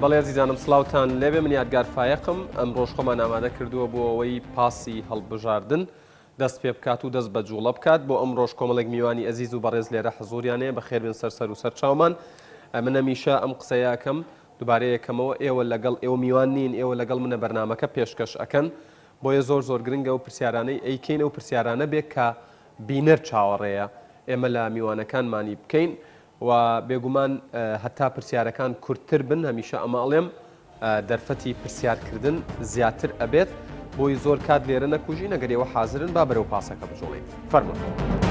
بەڵێ عزیزانم سڵاوتان لێبێ من یادگار فایقم ئەمڕۆژ خۆمان ئامادە کردووە بۆ ئەوەی پاسی هەڵبژاردن دەست پێ بکات و دەست بە جوڵە بکات بۆ ئەمڕۆژ کۆمەڵێک میوانی ئەزیز و بەڕێز لێرە حەزوریانەیە بەخێر بێن سەر و سەر چاومان من هەمیشە ئەم قسەیەکەم دووبارە یەکەمەوە ئێوە لەگەڵ ئێوە میوان نین ئێوە لەگەڵ منە بەرنامەکە پێشکەش ئەکەن بۆیە زۆر گرنگە و پرسیارانەی ئەیکەین و پرسیارانە بێت کە بینەر چاوەڕێیە ئێمە لە میوانەکانمانی بکەین و بێگومان هەتا پرسیارەکان کورتتر بن هەمیشە ئەماڵێم دەرفەتی پرسیارکردن زیاتر ئەبێت بۆی زۆر کات لێرە نەکوژی نەگەر ئێوە حازرن با بەرەو پاسەکە بجوڵین فەرموو.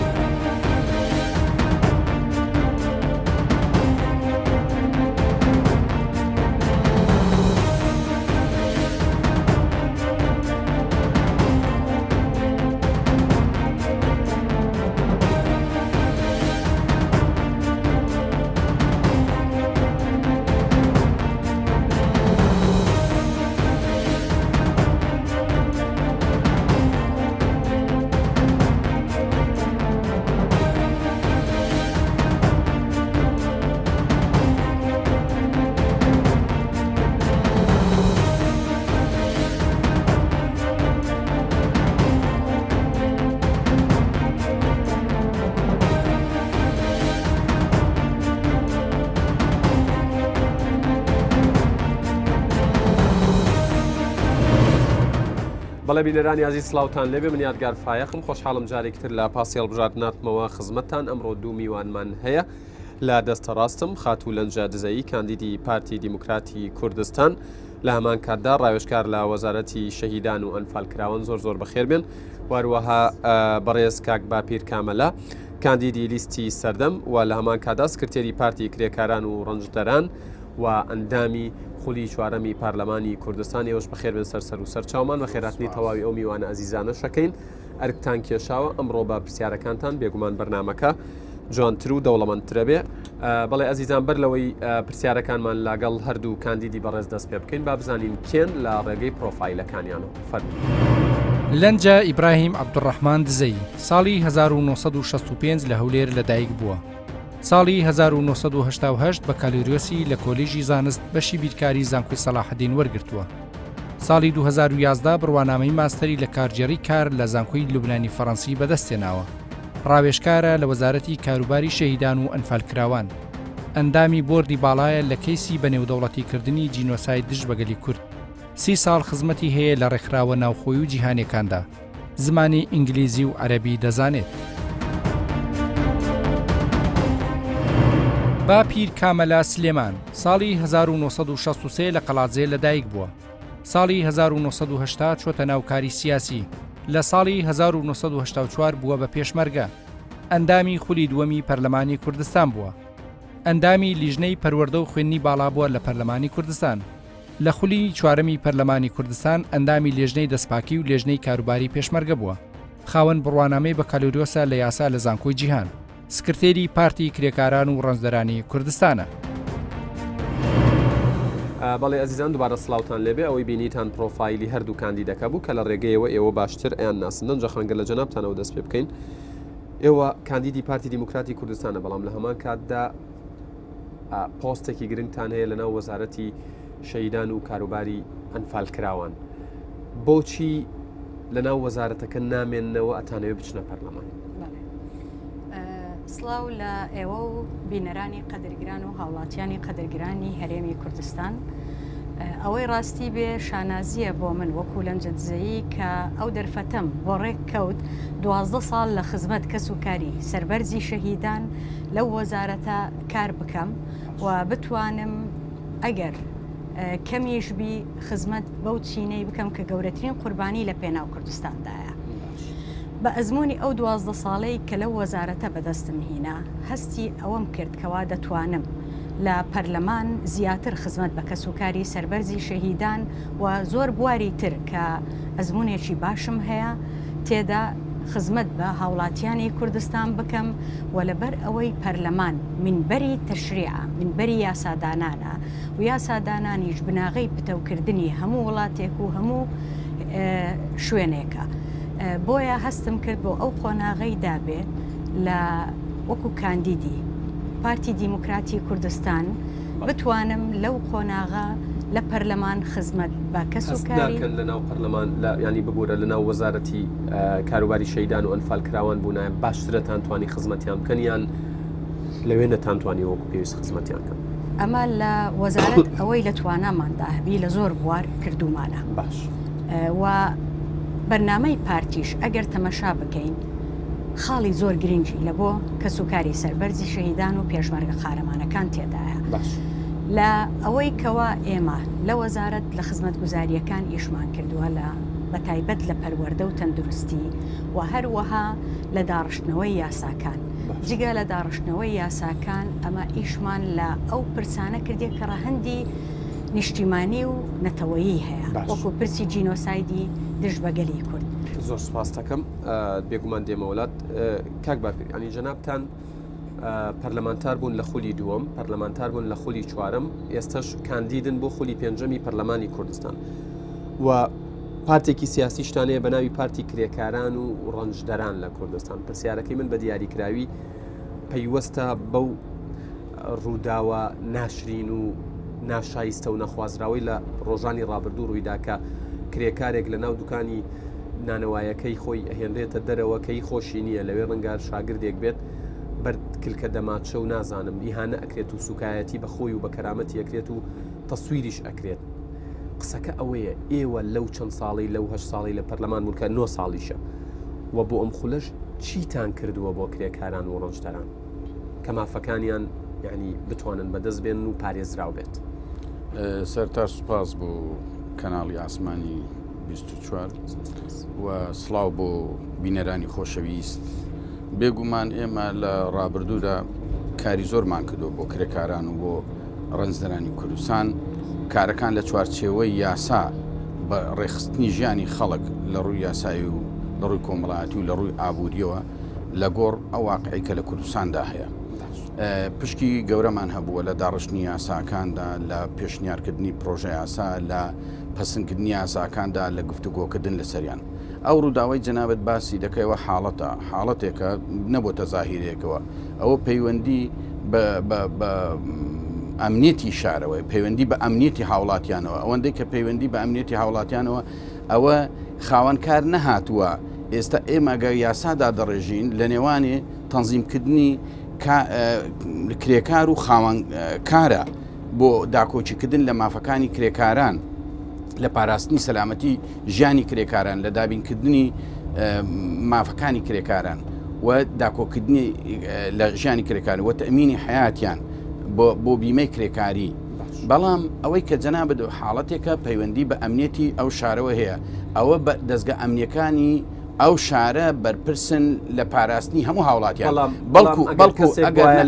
بەڵێ بینەرانی عزیز سڵاوتان لێبێ من یادگار فایقم خۆشحاڵم جارێکتر لە پاسی هەڵبژاردناتمەوە خزمەتتان ئەمڕۆ دوو میوانمان هەیە لە دەستە ڕاستم خاتوو لەنجە دزایی کاندیدی پارتی دیموکراتی کوردستان لە هەمان کاتدا ڕاوێژکار لە وەزارەتی شەهیدان و ئەنفالکراون زۆر بەخێر بێن واروەها بەڕێز کاک باپیر کامەلە کاندیدی لیستی سەردەم و لە هەمان کاتدا سکرتێری پارتی کرێکاران و ڕەنجدەران و ئەندامی خولی چوارەمی پارلەمانی کوردستان ئێوەش بەخێر بن سەر و سەر چاومان بە خێراتنی تەواوی ئەو میوانە ئەزیزانە شەکەین ئەرکتان کێشاوە ئەمڕۆ بە پرسیارەکانتان بێگومان بەرنامەکە جوانتر و دەوڵەمەندترە بێ بەڵێ ئەزیزان بەر لەوەی پرسیارەکانمان لەگەڵ هەردوو کاندیدی بەڕێز دەست پێ بکەین با بزانین کێن لە ڕێگەی پرۆفایلەکانیانەوە فەرموو. لەنجە ئیبراهیم عەبدوڕەحمان دزەی ساڵی 1965 لە هەولێر لەدایک بووە. ساڵی 1970 بە کالۆریۆسی لە کۆلیژی زانست بەشی بیرکاری زانکۆی سەلاحەدین وەرگرتووە. ساڵی 2011 بڕوانامەی ماستەری لە کارجێڕی کار لە زانکۆی لوبنانی فەڕەنسی بەدەستێناوە. ڕاوێژکارە لە وەزارەتی کاروباری شەهیدان و ئەنفالکراوان. ئەندامی بۆردی باڵایە لە کەیسی بەنێودەوڵەتیکردنی جینۆساید دژ بەگەلی کورد. 30 ساڵ خزمەتی هەیە لە ڕێکخراوە ناوخۆی و جیهانیەکاندا. زمانی ئینگلیزی و عەرەبی دەزانێت. باپیر کامەلا سلێمان ساڵی 1963 لە قەڵاتزێ لەدایک بووە. ساڵی 1970 چۆتە ناوکاری سیاسی. لە ساڵی 1984 بووە بە پێشمەرگە. ئەندامی خولی دووەمی پەرلەمانی کوردستان بووە. ئەندامی لیژنەی پەروەردە و خوێندنی باڵا بووە لە پەرلەمانی کوردستان. لە خولی چوارەمی پەرلەمانی کوردستان ئەندامی لێژنەی دەستپاکی و لێژنەی کاروباری پێشمەرگە بووە. خاوەن بڕوانامەی بە کالۆریۆسە لە یاسا لە زانکۆی جیهان. سکرتێری پارتی کرێکاران و ڕەنجدەرانی کوردستانە. بەڵێ ئەزیزان دووبارە سڵاوتان لێبێ ئەوەی بینیتان پرۆفایلی هەردوو کاندیدەکە بوو کە لە ڕێگەیەوە ئێوە باشتر ئەیان ناسندن جەخەنگە لە جەنابتانەوە دەست پێ بکەین. ئێوە کاندیدی پارتی دیموکراتی کوردستانە بەڵام لە هەمان کاتدا پۆستێکی گرنگتان هەیە لەناو وەزارەتی شەهیدان و کاروباری ئەنفالکراوان. بۆچی لەناو وەزارەتەکە نامێننەوە ئەتانەوێ بچنە پەرلەمان؟ سڵاو لە ئێوە و بینەرانی قەدرگران و هاوڵاتیانی قەدرگرانی هەرێمی کوردستان. ئەوەی ڕاستی بێ شانازیە بۆ من وەکو لەنجە دزەیی کە ئەو دەرفەتەم بۆ ڕێک کەوت 12 ساڵ لە خزمەت کەس و کاری سەربەرزی شەهیدان لەو وەزارەتە کار بکەم و بتوانم ئەگەر کەمیشبی خزمەت بەو چینەی بکەم کە گەورەترین قوربانی لە پێناو کوردستاندایە. بە ئەزمموی ئەو 12 ساڵەی کە لەو وەزارەتە بەدەستم هینا هەستی ئەوەم کرد کەوا دەتوانم لە پەرلەمان زیاتر خزمەت بە کەسوکاری سەربەرزی شەهیدان و زۆر بواری تر کە ئەزممونێکی باشم هەیە تێدا خزمەت بە هاوڵاتیانی کوردستان بکەم و لەبەر ئەوەی پەرلەمان منبەری تەشریعە منبەری یاسادانانە و یاسادانانیش بناغی پتەوکردنی هەموو وڵاتێک و هەموو شوێنێکە. بۆیە هەستم کرد بۆ ئەو قۆناغەی دابێت لە وەکو کاندیدی پارتی دیموکراتی کوردستان بتوانم لەو قۆناغا لە پەرلەمان خزمەت بە کەس و کاری ناکەن لەناو پەرلەمان ینی ببوورە لەناو وەزارەتی کاروباری شەیدان و ئەنفال کراوان بوونایە باشترەتان توانی خزمەتیان بکەن یان لەوێ نەتانتوانی وەکو پێویست خزمەتیان کەن. ئەمە لە وەزارەت ئەوەی لە تواناماندا هەبی لە زۆر بوار کردومانە. باش و بەرنامەی پارتیش ئەگەر تەمەشا بکەین خاڵی زۆر گرنگی لە بۆ کەسوکاری سەربەرزی شەهیدان و پێشمەرگە قارەمانەکان تێدایە. باش لە ئەوەی کەوا ئێمە لە وەزارەت لە خزمەت گوزاریەکان ئیشمان کردووە لە بەتایبەت لە پەروەردە و تەندروستی و هەروەها لە داڕشتنەوەی یاساکان. جگە لە داڕشتنەوەی یاساکان ئەمە ئیشمان لە ئەو پرسانە کردێک کە ڕەهەندی نیشتیمانی و نەتەوەیی هەیە وەکو پرسی جینۆسایدی دژبەگەلی کورد. زۆر سپاس دەکەم بێگومان دێمەوەلات کاک باپیر ینی جەنابتان پەرلەمانتار بوون لە خولی دووەم پەرلەمانتار بوون لە خولی چوارم ئێستش کاندیدن بۆ خولی پێنجەمی پەرلەمانی کوردستان و پارتێکی سیاسیشتانەیە بە ناوی پارتی کرێکاران و ڕەنجدەران لە کوردستان. پرسیارەکەی من بە دیاریکراوی پەیوەستە بەو ڕووداوە ناشرین و ناشایستە و نەخوازراوی لە ڕۆژانی ڕابردوو ڕوویداکە کرێکارێک لە ناو دوکانی نانەوایەکەی خۆی ئەهێنرێتە دەرەوە کەی خۆشی نییە لەوێ ڕەنگار شاگردێک بێت بەرکلکە دەماچە و نازانم ئیهانە ئەکرێت و سوکایەتی بە خۆی و بە کەرامەتی ئەکرێت و تەسویریش ئەکرێت. قسەکە ئەوەیە ئێوە لەو چەند ساڵی لەو 8 ساڵی لە پەرلەمان بوونکە 9 ساڵیشە و بۆ ئەم خولەش چیتان کردووە بۆ کرێکاران و ڕەنجدەران کە مافەکانیان یعنی بتوانن بەدەست بێن و پارێزراو بێت. سەرتاش سوپاس بۆ کەناڵی ئاسمانی 24 و سڵاو بۆ بینەرانی خۆشەویست. بێگومان ئێمە لە ڕابردوودا کاری زۆرمان کردو بۆ کرێکاران و بۆ ڕەنجدەرانی کوردستان کارەکان لە چوارچێوەی یاسا بە ڕێخستنی ژیانی خەڵک لە ڕووی یاسایی و لە ڕووی کۆمەڵایەتی و لە ڕووی ئابوووریەوە لە گۆڕ ئەو واقعی کە لە کوردستاندا هەیە. پشکی گەورەمان هەبووە لە داڕشتنی یاساکاندا لە پێشنیارکردنی پرۆژە یاسا لە پەسەندکردنی یاساکاندا لە گفتوگۆکردن لە سەریان. ئەو ڕووداوای جەنابەت باسی دەکەیەوە حاڵەتێکە نەبووتە زاهیرێکەوە ئەوە پەیوەندی بە ئەمنیەتی شارەوەی پەیوەندی بە ئەمنیەتی هاوڵاتیانەوە ئەوەندەی کە پەیوەندی بە ئەمنیەتی هاوڵاتیانەوە ئەوە خاوەنکار نەهاتووە. ئێستا ئێمەگە یاسادا دەڕێژین لە نێوانێ تەنزیمکردنی کرێکار و خاوەنکارە بۆ داکۆچیکردن لە مافەکانی کرێکاران لە پاراستنی سەلامەتی ژیانی کرێکاران لە دابینکردنی مافەکانی کرێکاران و داکۆکردنی لە ژیانی کرێکاران و تەمینی حیاتیان بۆ بیمەی کرێکاری. بەڵام ئەوەی کە جەنابەت حاڵەتێکە پەیوەندی بە ئەمنیەتی ئەو شارەوە هەیە ئەوە بە دەستگا ئەمنیەکانی ئەو شارە بەرپرسن لە پاراستنی هەموو هاوڵاتیان. بەڵکو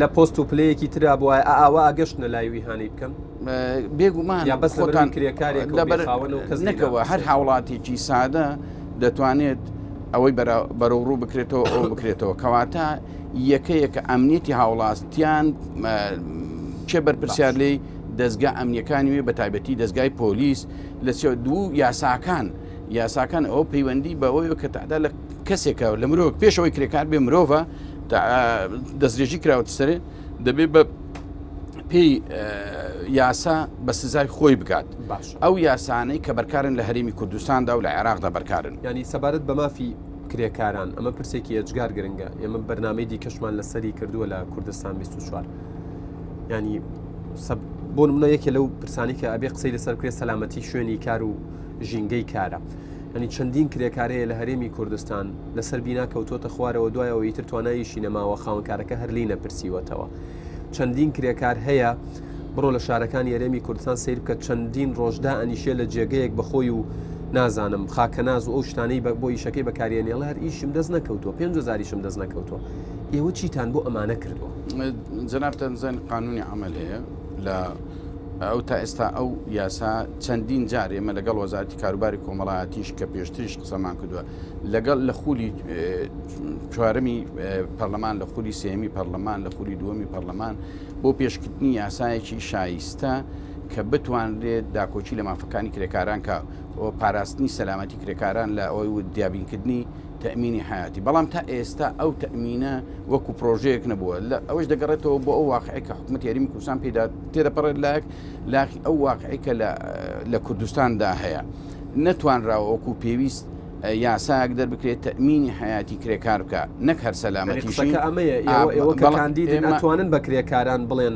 لە پۆست و پلەیەکی ترا بووە ئاوا ئاگەشت نەلایوی هانەی بکەم بێگومان خۆتان کرێکارێک نەکەوە هەر هاوڵاتێکی سادە دەتوانێت ئەوەی بەرەوڕوو بکرێتەوە ئەو بکرێتەوە کەواتە یەکەیەکە ئەمنیەتی هاوڵاتیان چێ بەرپرسیار لێی دەستگا ئەمنیەکانی وێ بە تایبەتی دەستگای پۆلیس لە دوو یاساکان ئەوە پەیوەندی بەوەی کە تادا لە کەسێکە لە مرۆڤ پێشەوەی کرێکار بێ مرۆڤە دەستێژی کراوەتە سەرێ دەبێت بە پێی یاسا بە سزای خۆی بکات. ئەو یاسانەی کە بەرکارن لە هەرێمی کوردستاندا و لە عێراقدا بەرکارن. ینی سەبارەت بە مافی کرێکاران ئەمە پرسێکی ئەجگار گرنگە. ئێمە بەرنامەی دیکەشمان لەسەری کردووە لە کوردستان 24 ینی بۆ نمونە یەکێ لەو پرسانی کە ئەبێ قسەی لەسەر کرێ سەلامەتی شوێنی کار و ژینگەی کارە. ینی چەندین کرێکارەیە لە هەرێمی کوردستان لەسەر بینا کەوتۆتە خوارەوە دوایەوە ئیتر تواناییشی نەماوە خاوەنکارەکە هەر لی نەپرسیوەتەوە. چەندین کرێکار هەیە بڕۆ لە شارەکانی هەرێمی کوردستان سیر بکە چەندین ڕۆژدا ئەنیشێ لە جێگەیەک بەخۆی و نازانم خاکەناز و ئەو شتانەی بۆ ئیشەکەی بەکارێنێڵە هەر ئیشم دەست نەکەوتووە 5,000 دەست نەکەوتووە. ئێوە چیتان بۆ ئەمانە کردووە؟ جەنابتان زەن قانونی عمل هەیە لە ئەو تا ئێستا ئەو یاسا چەندین جار ئێمە لەگەڵ وەزارەتی کاروباری کۆمەڵایەتیش کە پێشتریش قسەمان کردووە لەگەڵ لە خولی چوارەمی پەرلەمان لە خولی سێمی پەرلەمان لە خولی دووەمی پەرلەمان بۆ پێشکردنی یاسایەکی شایستە کە بتوانرێت داکۆچی لە مافەکانی کرێکاران کە پاراستنی سەلامەتی کرێکاران لە ئەوەی دیابینکردنی تەمینی حیاتی. بەڵام تا ئێستا ئەو تەمینە وەکو پرۆژەیەک نەبووە ئەوەش دەگەڕێتەوە بۆ ئەو واقعی کە حکوومەت یاریمی کوردستان پێدا تێدەپەڕێت لاقی ئەو واقعی کە لە کوردستاندا هەیە نەتوانراوە وەکو پێویست یاساک دەربکرێت تەمینی حیاتی کرێکار بکە نەک هەر سەلامەتیشی ئێوە کە کاندید ناتوانن بە کرێکاران بڵێن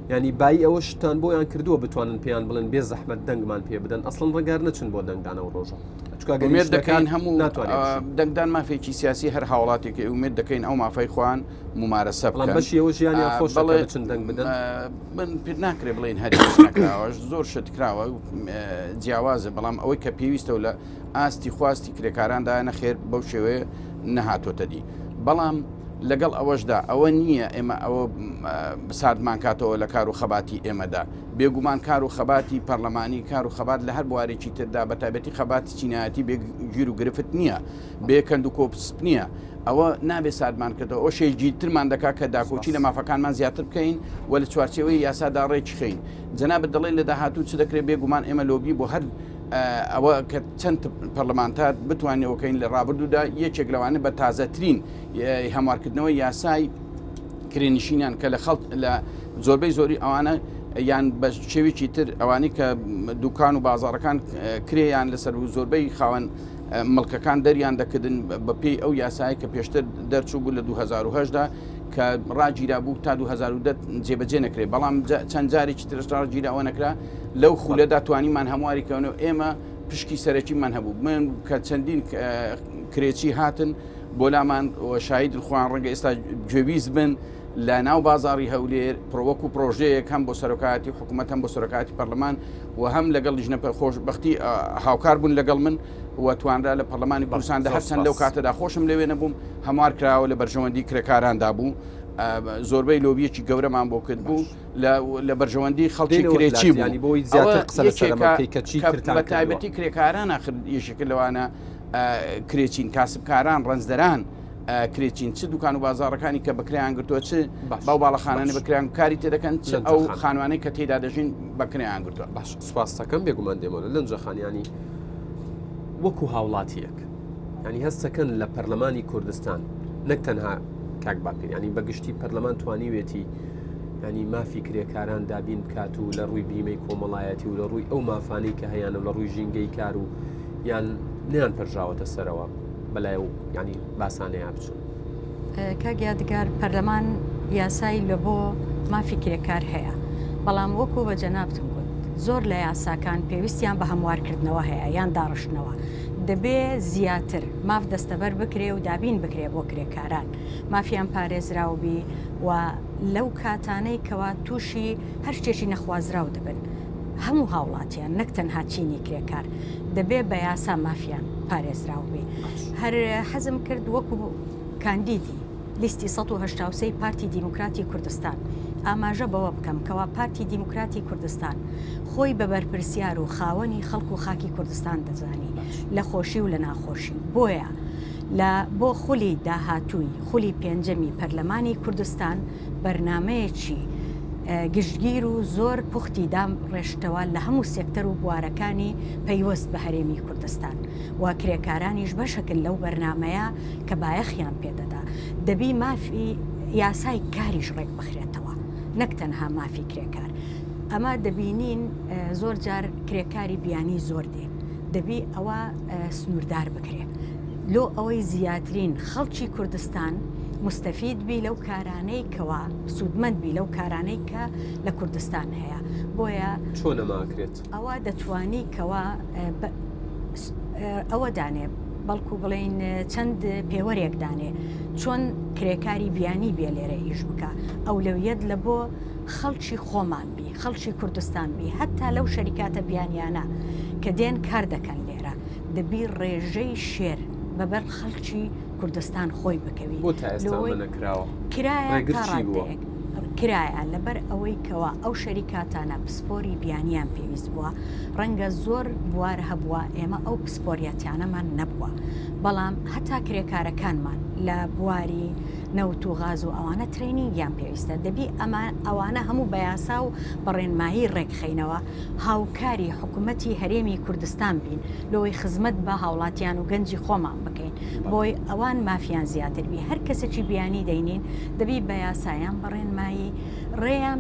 ینی بای ئەوە شتان بۆیان کردووە بتوانن پێیان بڵێن بێ زەحمەت دەنگمان پێ بدەن ئەسڵن ڕەنگار نەچن بۆ دەنگدانە و ڕۆژە ئومێد دەکەین هەموو دەنگدان مافێکی سیاسی هەر هاوڵاتێکی ئومێد دەکەین ئەو مافەی خوان ممارەسە بڵێن بەشی ئەوە ژیانی خۆش بچن دەنگ بدەن من پێ ناکرێ بڵێن هەری نەکراوەش زۆر شت کراوە جیاوازە بەڵام ئەوەی کە پێویستە لە ئاستی خواستی کرێکاراندا نەخێر بەو شێوەیە نەهاتۆتە دی بەڵام لەگەڵ ئەوەشدا ئەوە نییە ئێمە ئەوە سادمان کاتەوە لە کار و خەباتی ئێمەدا بێگومان کار و خەباتی پەرلەمانی کار و خەبات لە هەر بوارێکی تردا بە تایبەتی خەباتی چینایەتی بێگیر و گرفت نییە بێکەند و کۆپسپ نییە ئەوە نابێ سادمان کردەوە ئەو شێژی ترمان دەکا کە داکۆچی لە مافەکانمان زیاتر بکەین و لە چوارچێوەی یاسادا ڕێکی خین جەنابەت دەڵێ لە داهاتوو چ دەکرێت بێگومان ئێمە لۆبی بۆ هەر ئەوە کە چەند پەرلەمانتار بتوانێتەوەکەین لە ڕابردوودا یەکێک لەوانە بە تازەترین هەموارکردنەوەی یاسای کرێنشینیان کە لە خەڵک لە زۆربەی زۆری ئەوانە یان بە شێوێکی تر ئەوانی کە دوکان و بازاڕەکان کرێیان لەسەر و زۆربەی خاوەن مڵکەکان دەریان دەکردن بەپێی ئەو یاسایی کە پێشتر دەرچوو بوو لە 2010دا کە ڕاگیرا بوو تا 2010 جێبەجێ نەکرێت بەڵام چەند جارێکی ترش ڕاگیرا ئەوە نەکرا لەو خولەدا توانیمان هەمواریکەونەوە ئێمە پشکی سەرەکیمان هەبوو من کە چەندین کرێکی هاتن بۆ لامان شاهید خوان ڕەنگە ئێستا گوێویست بن لە ناو بازاری هەولێر وەکو پرۆژەیەک هەم بۆ سەرۆکایەتی حکوومەت هەم بۆ سەرۆکایەتی پەرلەمان و هەم لەگەڵ لیژنە خۆشبەختی هاوکار بوون لەگەڵ من و توانرا لە پەرلەمانی کوردستاندا هەرچەند لەو کاتەدا خۆشم لەوێ نەبووم هەموار کراوە لە بەرژەوەندی کرێکاراندا بوو زۆربەی لۆبیەکی گەورەمان بۆ کرد بوو لە بەرژەوەندی خەڵکی کرێکی بوو بە تایبەتی کرێکاران آخر یەشێکە لەوانە کرێچین کاسبکاران ڕەنجدەران کرێچین چ دوکان و بازاڕەکانی کە بەکریان گرتووە چ باو باڵەخانانە بەکریان کاری تێدەکەن چ ئەو خانوانەی کە تێدا دەژین بەکریان گرتووە باش سوپاس دەکەم بێگومان دێمەوە لە نجەخانیانی وەکو هاوڵاتیەک ینی هەستەکەن لە پەرلەمانی کوردستان نەک تەنها کاک باپیر ینی بەگشتی پەرلەمان توانیوێتی ینی مافی کرێکاران دابین بکات و لە ڕووی بیمەی کۆمەڵایەتی و لە ڕووی ئەو مافانەی کە هەیەە لە ڕووی ژینگەی کار و یان نیان پەرژاوەتە سەرەوە بەلای و ینی باسانەیە بچون کاک یادگار پەرلەمان یاسایی لە بۆ مافی کرێکار هەیە بەڵام وەکو بە جەنابتم گوت زۆر لە یاساکان پێویستیان بە هەموارکردنەوە هەیە یان داڕشتنەوە دەبێ زیاتر ماف دەستەبەر بکرێ و دابین بکرێ بۆ کرێکاران مافیان پارێزراوبی و لەو کاتانەی کەوا تووشی هەر شتێکی نەخوازراو دەبن هەموو هاوڵاتیان نەک تەنها چینی کرێکار دەبێ بە یاسا مافیان پارێزراوبی هەر حەزم کرد وەکو کاندیدی لیستی 183 پارتی دیموکراتی کوردستان ئاماژە بەوە بکەم کەوا پارتی دیموکراتی کوردستان خۆی بە بەرپرسیار و خاوەنی خەڵک و خاکی کوردستان دەزانی لە خۆشی و لە ناخۆشی بۆیە بۆ خولی داهاتووی خولی پێنجەمی پەرلەمانی کوردستان بەرنامەیەکی گشتگیر و زۆر پوختی دام ڕێشتەوە لە هەموو سێکتەر و بوارەکانی پەیوەست بە هەرێمی کوردستان و کرێکارانیش بەشەکن لەو بەرنمەیە کە بایەخیان پێدەدا دەبی مافی یاسای کاریش ڕێک بخرێتەوە نەک تەنها مافی کرێکار ئەمە دەبینین زۆر جار کرێکاری بیانی زۆر دێ دەبی ئەوە سنووردار بکرێت لۆ ئەوەی زیاترین خەڵکی کوردستان مستەفید بی لەو کارانەی کەوا سوودمەند بی لەو کارانەی کە لە کوردستان هەیە بۆیە چۆن نەماکرێت ئەوە دەتوانی کەوا ئەوە دانێ بەڵکو بڵین چەند پێوەرێک دانێ چۆن کرێکاری بیانی بێ لێرە ئیش بکە ئەولەویەت لە بۆ خەڵکی خۆمان بی خەڵکی کوردستان بی هەتا لەو شەریکاتە بیانیانە کە دێن کار دەکەن لێرە دەبی ڕێژەی شێر بەبەر خەڵکی کوردستان خۆی بکەوی کرایە لەبەر ئەوەی کەوا ئەو شەریکاتانە پسپۆری بیانیان پێویست بووە ڕەنگە زۆر بوار هەبووە ئێمە ئەو پسپۆریەتیانەمان نەبووە بەڵام هەتا کرێکارەکانمان لە بواری نەوت و غاز و ئەوانە ترینینگیان پێویستە دەبی ئەوانە هەموو بە یاسا و بەڕێنمایی ڕێکخینەوە هاوکاری حکوومەتی هەرێمی کوردستان بین لەوەی خزمەت بە هاوڵاتیان و گەنجی خۆمان بکەین بۆی ئەوان مافیان زیاتر بی هەر کەسێکی بیانی دەینین دەبی بە یاسایان بەڕێنمایی ڕێیان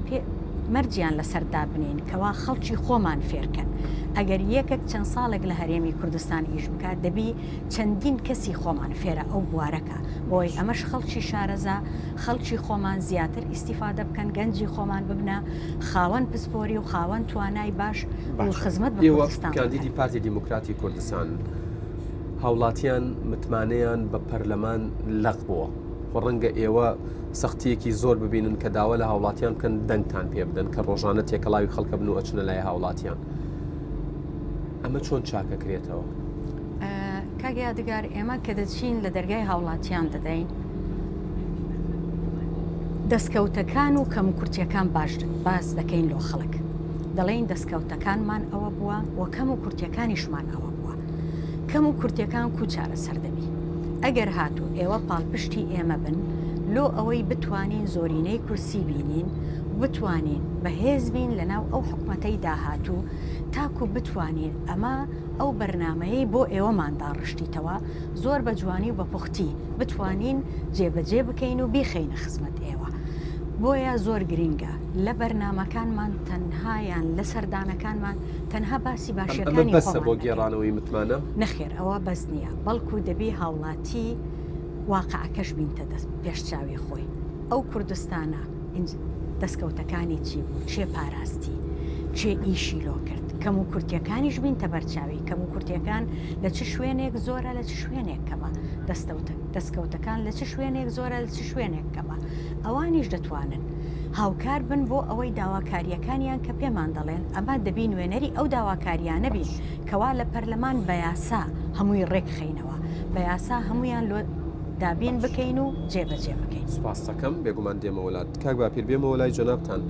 مەرجیان لەسەردا بنین کەوا خەڵکی خۆمان فێرکەن ئەگەر یەکێک چەند ساڵێک لە هەرێمی کوردستان ئیش بکات دەبی چەندین کەسی خۆمان فێرە ئەو بوارەکە بۆی ئەمەش خەڵکی شارەزا خەڵکی خۆمان زیاتر ئیسیفادە بکەن گەنجی خۆمان ببنە خاوەن پسپۆری و خاوەن توانای باش و خزمەت بە کوردستان کاندیدی پارتی دیموکراتی کوردستان هاوڵاتیان متمانەیان بە پەرلەمان لەق بووە خۆ ڕەنگە ئێوە سەختیەکی زۆر ببینن کە داوا لە هاوڵاتیان بکەن دەنگتان پێ بدەن کە ڕۆژانە تێکەڵاوی خەڵکە بن و ئەچنە لای هاوڵاتیان ئەمە چۆن چاکەکرێتەوە؟ کاگە یادگار ئێمە کە دەچین لە دەرگای هاوڵاتیان دەدەین دەستکەوتەکان و کەم کورتیەکان باز دەکەین لۆ خەڵک دەڵێن دەستکەوتەکانمان ئەوە بووە و کەم و کورتیەکانیشمان ئەوە بووە کەم و کورتیەکان کوچارە سەردەبی ئەگەر هاتوو ئێوە پاڵپشتی ئێمە بن لۆ ئەوەی بتوانین زۆرینەی کورسی بینین بتوانین بەهێز بین لەناو ئەو حکومەتەی داهاتوو تاکو بتوانین ئەمە ئەو بەرنامەیەی بۆ ئێوەماندا ڕشتیتەوە زۆر بە جوانی و بە پوختی بتوانین جێبەجێ بکەین و بیخەینە خزمەت ئێوە بۆیە زۆر گرینگە لە بەرنامەکانمان تەنهایان لە سەردانەکانمان تەنها باسی باشیەکانی بەسە بۆ گێڕانەوەی متمانە نەخێر ئەوە بەس نییە بەڵکو دەبی هاوڵاتی واقعەکەش بینتە پێشچاوی خۆی ئەو کوردستانە دەستکەوتەکانی چی بوو چێ پاراستی چێ ئیشی لۆ کرد کەم و کورتیەکانیش بینتە بەرچاوی کەم و کورتیەکان لە چ شوێنێک زۆرە لە چ شوێنێک کەمە دەستکەوتەکان لە چ شوێنێک زۆرە لە چ شوێنێک کەمە ئەوانیش دەتوانن هاوکار بن بۆ ئەوەی داواکاریەکانیان کە پێمان دەڵێن ئەمە دەبین وێنەری ئەو داواکاریانە بین کەوا لە پەرلەمان بە یاسا هەمووی ڕێکخینەوە بە یاسا هەمویان دابین بکەین و جێبەجێ بکەین. سپاس دەکەم بێگومان دێمە وڵات کاک باپیر بێمە وڵای جەنابتان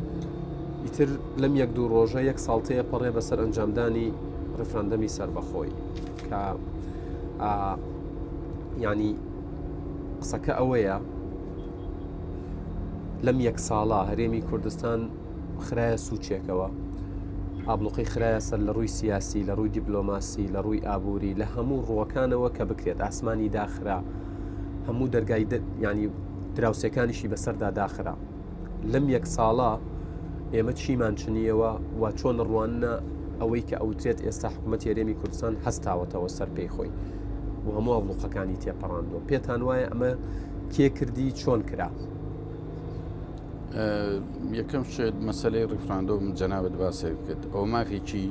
ئیتر لەم یەک دوو ڕۆژە یەک ساڵتەیە پەڕێ بەسەر ئەنجامدانی ڕفراندەمی سەربەخۆی کە ینی قسەکە ئەوەیە لەم یەک ساڵە هەرێمی کوردستان خرایە سوچێکەوە ئابلوقی خرایە سەر لە ڕووی سیاسی لە ڕووی دیپلۆماسی لە ڕووی ئابووری لە هەموو ڕووەکانەوە کە بکرێت ئاسمانی داخرا هەموو دەرگای ینی دراوسەکانیشی بەسەردا داخرا لەم یەک ساڵە ئێمە چیمان چنیەوە و چۆن ڕوانە ئەوەی کە ئەوترێت ئێستا حکوومەتی هەرێمی کوردستان هەستاوەتەوە سەر پێی خۆی و هەموو ئەبلوقەکانی تێپەڕاندوە پێتان وایە ئەمە کێ کردی چۆن کرا؟ یەکەم شێت مەسەلەی ڕیفراندۆم جەنابەت باسێ کرد ئەو مافێکی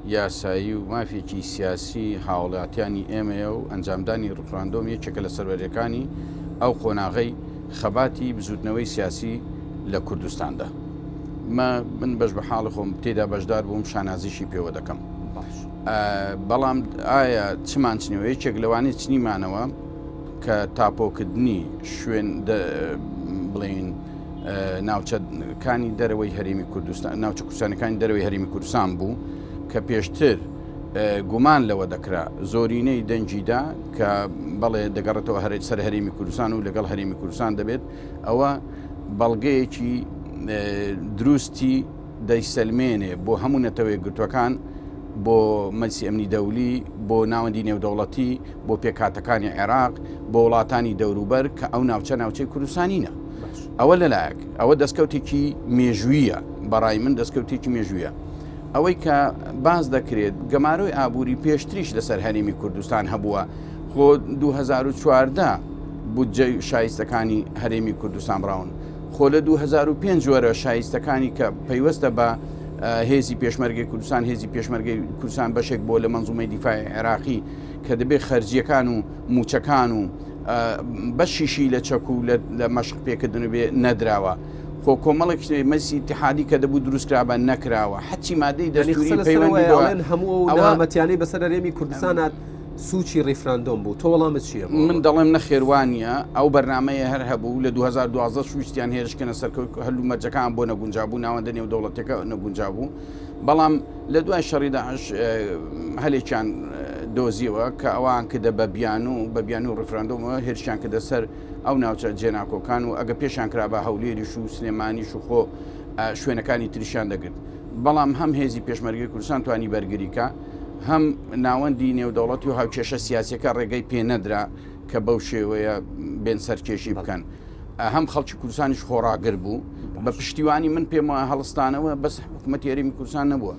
یاسایی و مافێکی سیاسی هاوڵاتیانی ئێمەیە و ئەنجامدانی ڕفراندۆم یەکێکە لە سەروەریەکانی ئەو قۆناغەی خەباتی بزوتنەوەی سیاسی لە کوردستاندا من بەش بە حاڵ خۆم تێدا بەشدار بووم شانازیشی پێوە دەکەم بەڵام ئایا چمان چنیەوە یەکێک لەوانەیە چنیمانەوە کە تاپۆکردنی شوێن بڵین ناوچەکانی دەرەوەی هەرێمی کوردستان ناوچە کوردستانەکانی دەرەوەی هەرێمی کوردستان بوو کە پێشتر گومان لەوە دەکرا زۆرینەی دەنجیدا کە بەڵێ دەگەڕێتەوە سەر هەرێمی کوردستان و لەگەڵ هەرێمی کوردستان دەبێت ئەوە بەڵگەیەکی دروستی دەیسەلمێنێ بۆ هەموو نەتەوەی گرتوەکان بۆ مەجلیسی ئەمنی دەولی بۆ ناوەندی نێودەوڵەتی بۆ پێکهاتەکانی عێراق بۆ وڵاتانی دەوروبەر کە ئەو ناوچەی کوردستانینە ئەوە لەلایەک ئەوە دەستکەوتێکی مێژوویە بەڕای من دەستکەوتێکی مێژوویە ئەوەی کە باز دەکرێت گەمارۆی ئابووری پێشتریش لەسەر هەرێمی کوردستان هەبووە خۆ 2014 بودجەی شایستەکانی هەرێمی کوردستان براون خۆ لە 2005 جۆرە شایستەکانی کە پەیوەستە بە هێزی پێشمەرگەی کوردستان هێزی پێشمەرگەی کوردستان بەشێک بۆ لە مەنزومەی دیفاعی عێراقی کە دەبێت خەرجیەکان و موچەکان و بەشیشی لە چەک و لە مەشق پێکردن بێ نەدراوە خۆ کۆمەڵێک مەسی اتحادی کە دەبوو دروستکرابە نەکراوە حەچی مادەی دەستوری پەیوەندی هەموو نامەتیانەی بەسەر هەرێمی کوردستانات سوچی ڕیفراندۆم بوو تۆ وەڵامت چییە؟ من دەڵێم نەخێوانیە ئەو بەرنمەیە هەر هەبوو لە 2012 شوویستیان هێرشکەنە سەرکەوت هەلوو مەرجەکان بۆ نەگونجابوو ناوەندە نێودەوڵەتەکە نەگونجابوو بەڵام لە دوای شەڕی داعش هەلێکیان دۆزیەوە کە ئەوان کردە بە بیان و ڕفراندۆمەوە هێرشیان کردە سەر ئەو ناوچە جێناکۆکان و ئەگە پێشان کرا بە هەولێریش و سلێمانیش و خۆ شوێنەکانی تریشان دەگرت بەڵام هەم هێزی پێشمەرگی کوردستان توانی بەرگریکە هەم ناوەندی نێودەوڵەتی و هاوکێشە سیاسەکە ڕێگەی پێ نەدرا کە بەو شێوەیە بێن سەرکێشی بکەن هەم خەڵکی کوردستانیش خۆڕاگر بوو بە پشتیوانی من پێم وایە هەڵستانەوە بەس حکوومەتی هەرێمی کوردستان نەبووە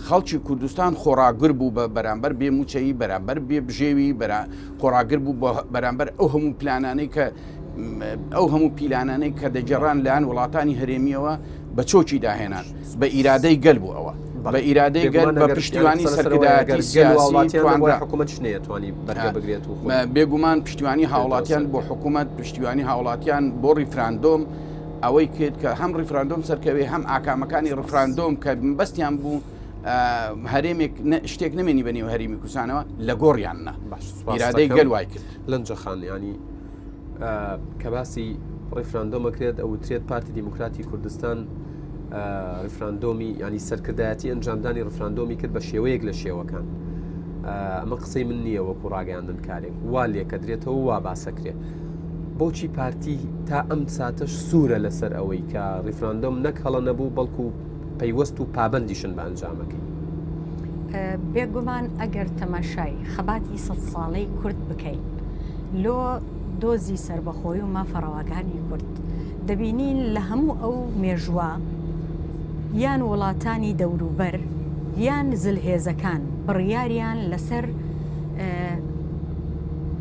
خەڵکی کوردستان خۆڕاگر بوو بە بەرامبەر بێموچەیی بەرامبەر بێ بژێوی خۆڕاگر بوو بە بەرامبەر ئەو هەموو پیلانانەی کە دەجێڕان لایەن وڵاتانی هەرێمیەوە بە چۆکی داهێنان بە ئیرادەی گەل بوو ئەوە بە ئیرادەی گەل بە پشتیوانی سەرکردایەتی سیاسی حکوومەت نەیەتوانی بەرگە بگرێت و بێگومان پشتیوانی هاوڵاتیان بۆ حکوومەت پشتیوانی هاوڵاتیان بۆ ڕیفراندۆم ئەوەی کرد کە هەم ڕیفراندۆم سەرکەوێ هەم ئاکامەکانی ڕیفراندۆم کە بەستیان بوو هەرێمێک شتێک نمێنی بەنێو هەرێمی کوردستانەوە لە گۆڕیاننا ئیرادەی گەل وای کرد لەنجەخان ینی کە باسی ڕیفراندۆمەکرێت ئەوترێت پارتی دیموکراتی کوردستان ڕیفراندۆمی ینی سەرکردایەتی ئەنجامدانی ڕیفراندۆمی کرد بە شێوەیەک لە شێوەکان ئەمە قسەی من نییە وەکو ڕاگەاندن کارێک وا لێکە درێتەوە وا باسەکرێت بۆچی پارتی تا ئەم ساتەش سوورە لەسەر ئەوەی کە ڕیفراندۆم نەک هەڵە نەبوو بەڵکو پەیوەست و پابندیشن بە ئەنجامەکەی بێگومان ئەگەر تەماشای خەباتی 100 ساڵەی کورد بکەین لۆ دۆزی سربەخۆی و مافەڕەوەکانی کورد دەبینین لە هەموو ئەو مێژووە یان وڵاتانی دەوروبەر یان زلهێزەکان بڕیاریان لەسەر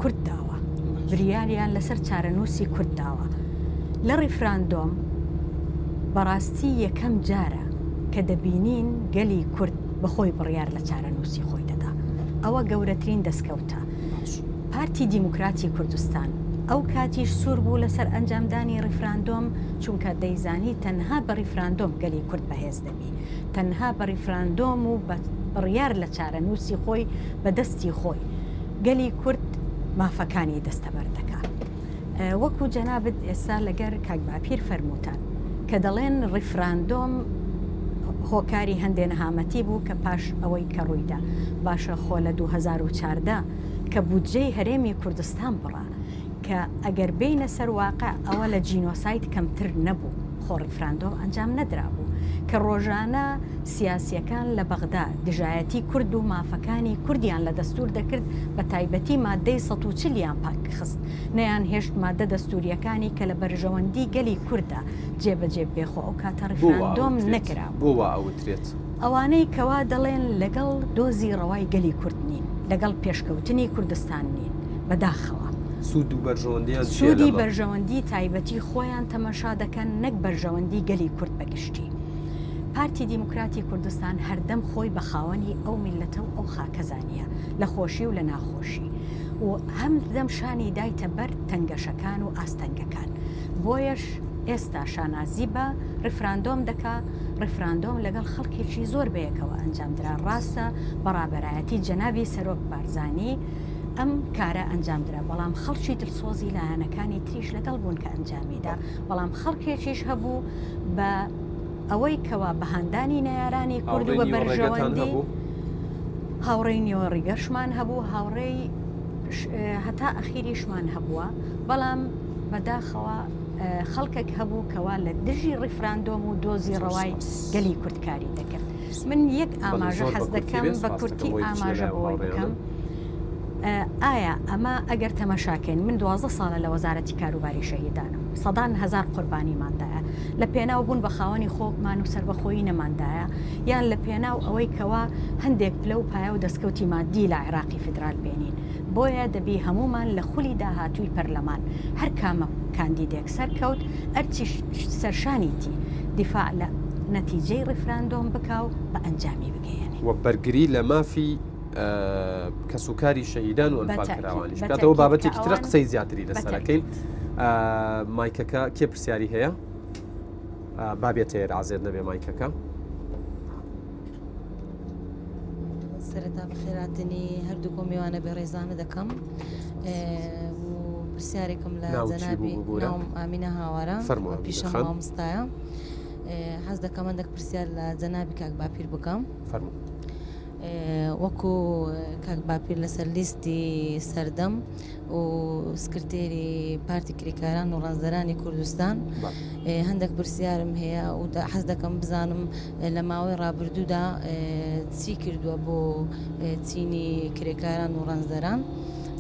کورد داوە بریاریان لەسەر چارەنووسی کورد داوە لە ڕیفراندۆم بەڕاستی یەکەم جارە کە دەبینین گەلی کورد بەخۆی بڕیار لە چارەنووسی خۆی دەدا ئەوە گەورەترین دەستکەوتە پارتی دیموکراتی کوردستان ئەو کاتیش سوور بوو لەسەر ئەنجامدانی ڕیفراندۆم چونکە دەیزانی تەنها بە ڕیفراندۆم گەلی کورد بەهێز دەبی تەنها بە ڕیفراندۆم و بڕیار لە چارەنووسی خۆی بەدەستی خۆی گەلی کورد مافەکانی دەستەبەر دەکات وەکو جەنابەت ئێستا لەگەر کاک باپیر فەرمووتان کە دەڵێن ڕیفراندۆم هۆکاری هەندێ نەهامەتی بوو کە پاش ئەوەی کە ڕوویدا باشە خۆ لە 2014 کە بودجەی هەرێمی کوردستان بڕا کە ئەگەر بینە سەر واقع ئەوە لە جینۆسایت کەمتر نەبوو خۆ ڕیفراندۆم ئەنجام نەدرابوو کە ڕۆژانە سیاسیەکان لە بەغدا دژایەتی کورد و مافەکانی کوردیان لە دەستور دەکرد بە تایبەتی مادەی 140یان پاکخست نەیان هێشت مادە دەستوریەکانی کە لە بەرژەوەندی گەلی کووردە جێبەجێ بێخۆ ئەو کاتە ڕیفراندۆم نەکرا بۆ ئەوترێت ئەوانەی کەوا دەڵێن لەگەڵ دۆزی ڕەوای گەلی کورد نین لەگەڵ پێشکەوتنی کوردستان نین بەداخەوە سوود و بەرژەوەندیان سوودی بەرژەوەندی تایبەتی خۆیان تەمەشا دەکەن نەک بەرژەوەندی گەلی کورد بەگشتی پارتی دیموکراتی کوردستان هەردەم خۆی بە خاوەنی ئەو میلەتە و ئەو خاکەزانیە لە خۆشی و لە ناخۆشی و هەمدەم شانی دایتە بەر تەنگەشەکان و ئاستەنگەکان بۆیەش ئێستا شانازی بە ڕیفراندۆم دەکا ڕیفراندۆم لەگەڵ خەڵکێکی زۆر بەیەکەوە ئەنجامدرا ڕاستە بەڕابەرایەتی جەنابی سەرۆک بارزانی ئەم کارە ئەنجامدرا بەڵام خەڵکی دڵسۆزی لایەنەکانی تریش لەگەڵ بوون کە ئەنجامیدا بەڵام خەڵکێکیش هەبوو بە ئەوەی کەوا بەهاندانی نەیارانی کورد و بە بەرژەوەندی هاوڕێی نیوەڕیگەشمان هەبوو هاوڕێی هەتا ئەخیریشمان هەبووە بەڵام بەداخەوە خەڵکێک هەبوو کەوا لە دژی ڕیفراندۆم و دۆزی ڕەوای گەلی کوردکاری دەکرد من یەک ئاماژە حەز دەکەم بە کورتی ئاماژە بۆی بکەم ئایا ئەمە ئەگەر تەمەشاکەین من 12 ساڵە لە وەزارەتی کاروباری شەهیدانم سەدان هەزار قوربانیماندایە لە پێناو بوون بە خاوەنی خۆکمان و سەربەخۆیی نەماندایە یان لە پێناو ئەوەی کەوا هەندێک پلە و پایە و دەستکەوتی مادی لە عێراقی فدرال بێنین بۆیە دەبی هەمومان لە خولی داهاتووی پەرلەمان هەر کامە کاندیدێک سەرکەوت ئەرچی سەرشانیتی دیفاع لە نەتیجەی ڕیفراندۆم بکاو بە ئەنجامی بگەیەنی وە بەرگری لە مافی کەسوکاری شەهیدان و ئەنفالکراوانیش کاتەوە بابەتێکی ترە قسەی زیاتری لەسەرەکەین مایکەکە کێ پرسیاری هەیە بابێت ئازێر نەبێ مایکەکە سەرەتا بەخێراتنی هەردوو کۆمیوانە بێ ڕێزانە دەکەم پرسیارێکم لە جەنابی ناوم ئامینە هاوارە پیشەم مامۆستایە حەز دەکەم هەندێک پرسیار لە جەنابی کاک باپیر بکەم وەکو کاک باپیر لەسەر لیستی سەردەم و سکرتێری پارتی کرێکاران و ڕازدەرانی کوردستان هەندێک پرسیارم هەیە و حەز دەکەم بزانم لە ماوەی ڕابردوودا چی کردووە بۆ چینی کرێکاران و ڕازدەران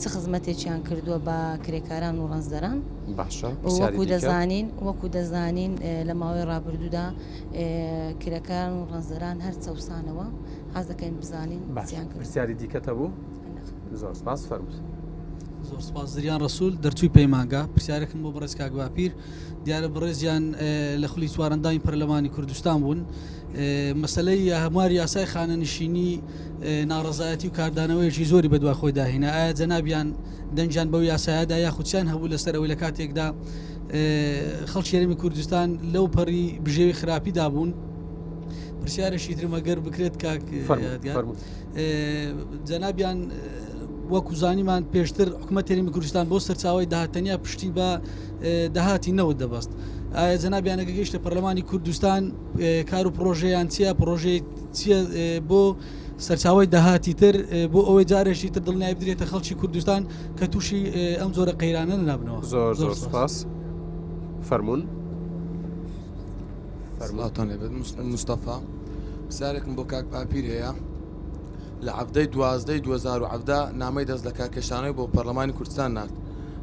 چ خزمەتێکیان کردووە بە کرێکاران و ڕازدەران وەکو دەزانین لە ماوەی ڕابردوودا کرێکاران و ڕازدەران هەر چەوسانەوە حەز دەکەین بزانین چیان کرد. پرسیاری دیکەتە بوو؟ زۆر سپاس فەرمووت. زۆر سپاس زریان ڕەسوول دەرچووی پەیمانگا پرسیارێکم بۆ بەڕێز کاک باپیر دیارە بەڕێزیان لە خولی چوارەندامی پەرلەمانی کوردستان بوون مەسەلەی هەموار یاسای خانەنشینی ناڕەزایەتی و کاردانەوەیەکی زۆری بەدوای خۆی داهێنا ئایا جەنابیان دەنجیان بەو یاسایەدا یاخودچیان هەبوو لەسەر ئەوەی لە کاتێکدا خەڵکی هەرێمی کوردستان لەو پەڕی بژێوی خراپیدا بوون پرسیارێکی ترمەگەر بکرێت کاک جەنابیان وەکو زانیمان پێشتر حکوومەت هەرێمی کوردستان بۆ سەرچاوی داهاتەنیا پشتی بە داهاتی نەوت دەبەست ئایا جەنابیانەکە گەیشتە پەرلەمانی کوردستان کار و پرۆژەیان چییە پرۆژەی چییە بۆ سەرچاوی داهاتی تر بۆ ئەوەی جارێکی تر دڵنیای بدرێتە خەڵکی کوردستان کە تووشی ئەم زۆرە قەیرانە نەبنەوە. زۆر سپاس فەرموون. سڵاتان لێبێت مستەفا پرسیارێکم بۆ کاک باپیر هەیە لە عەفدەی 2017 نامەی دەست لە کارکێشانەوەی بۆ پەرلەمانی کوردستان نات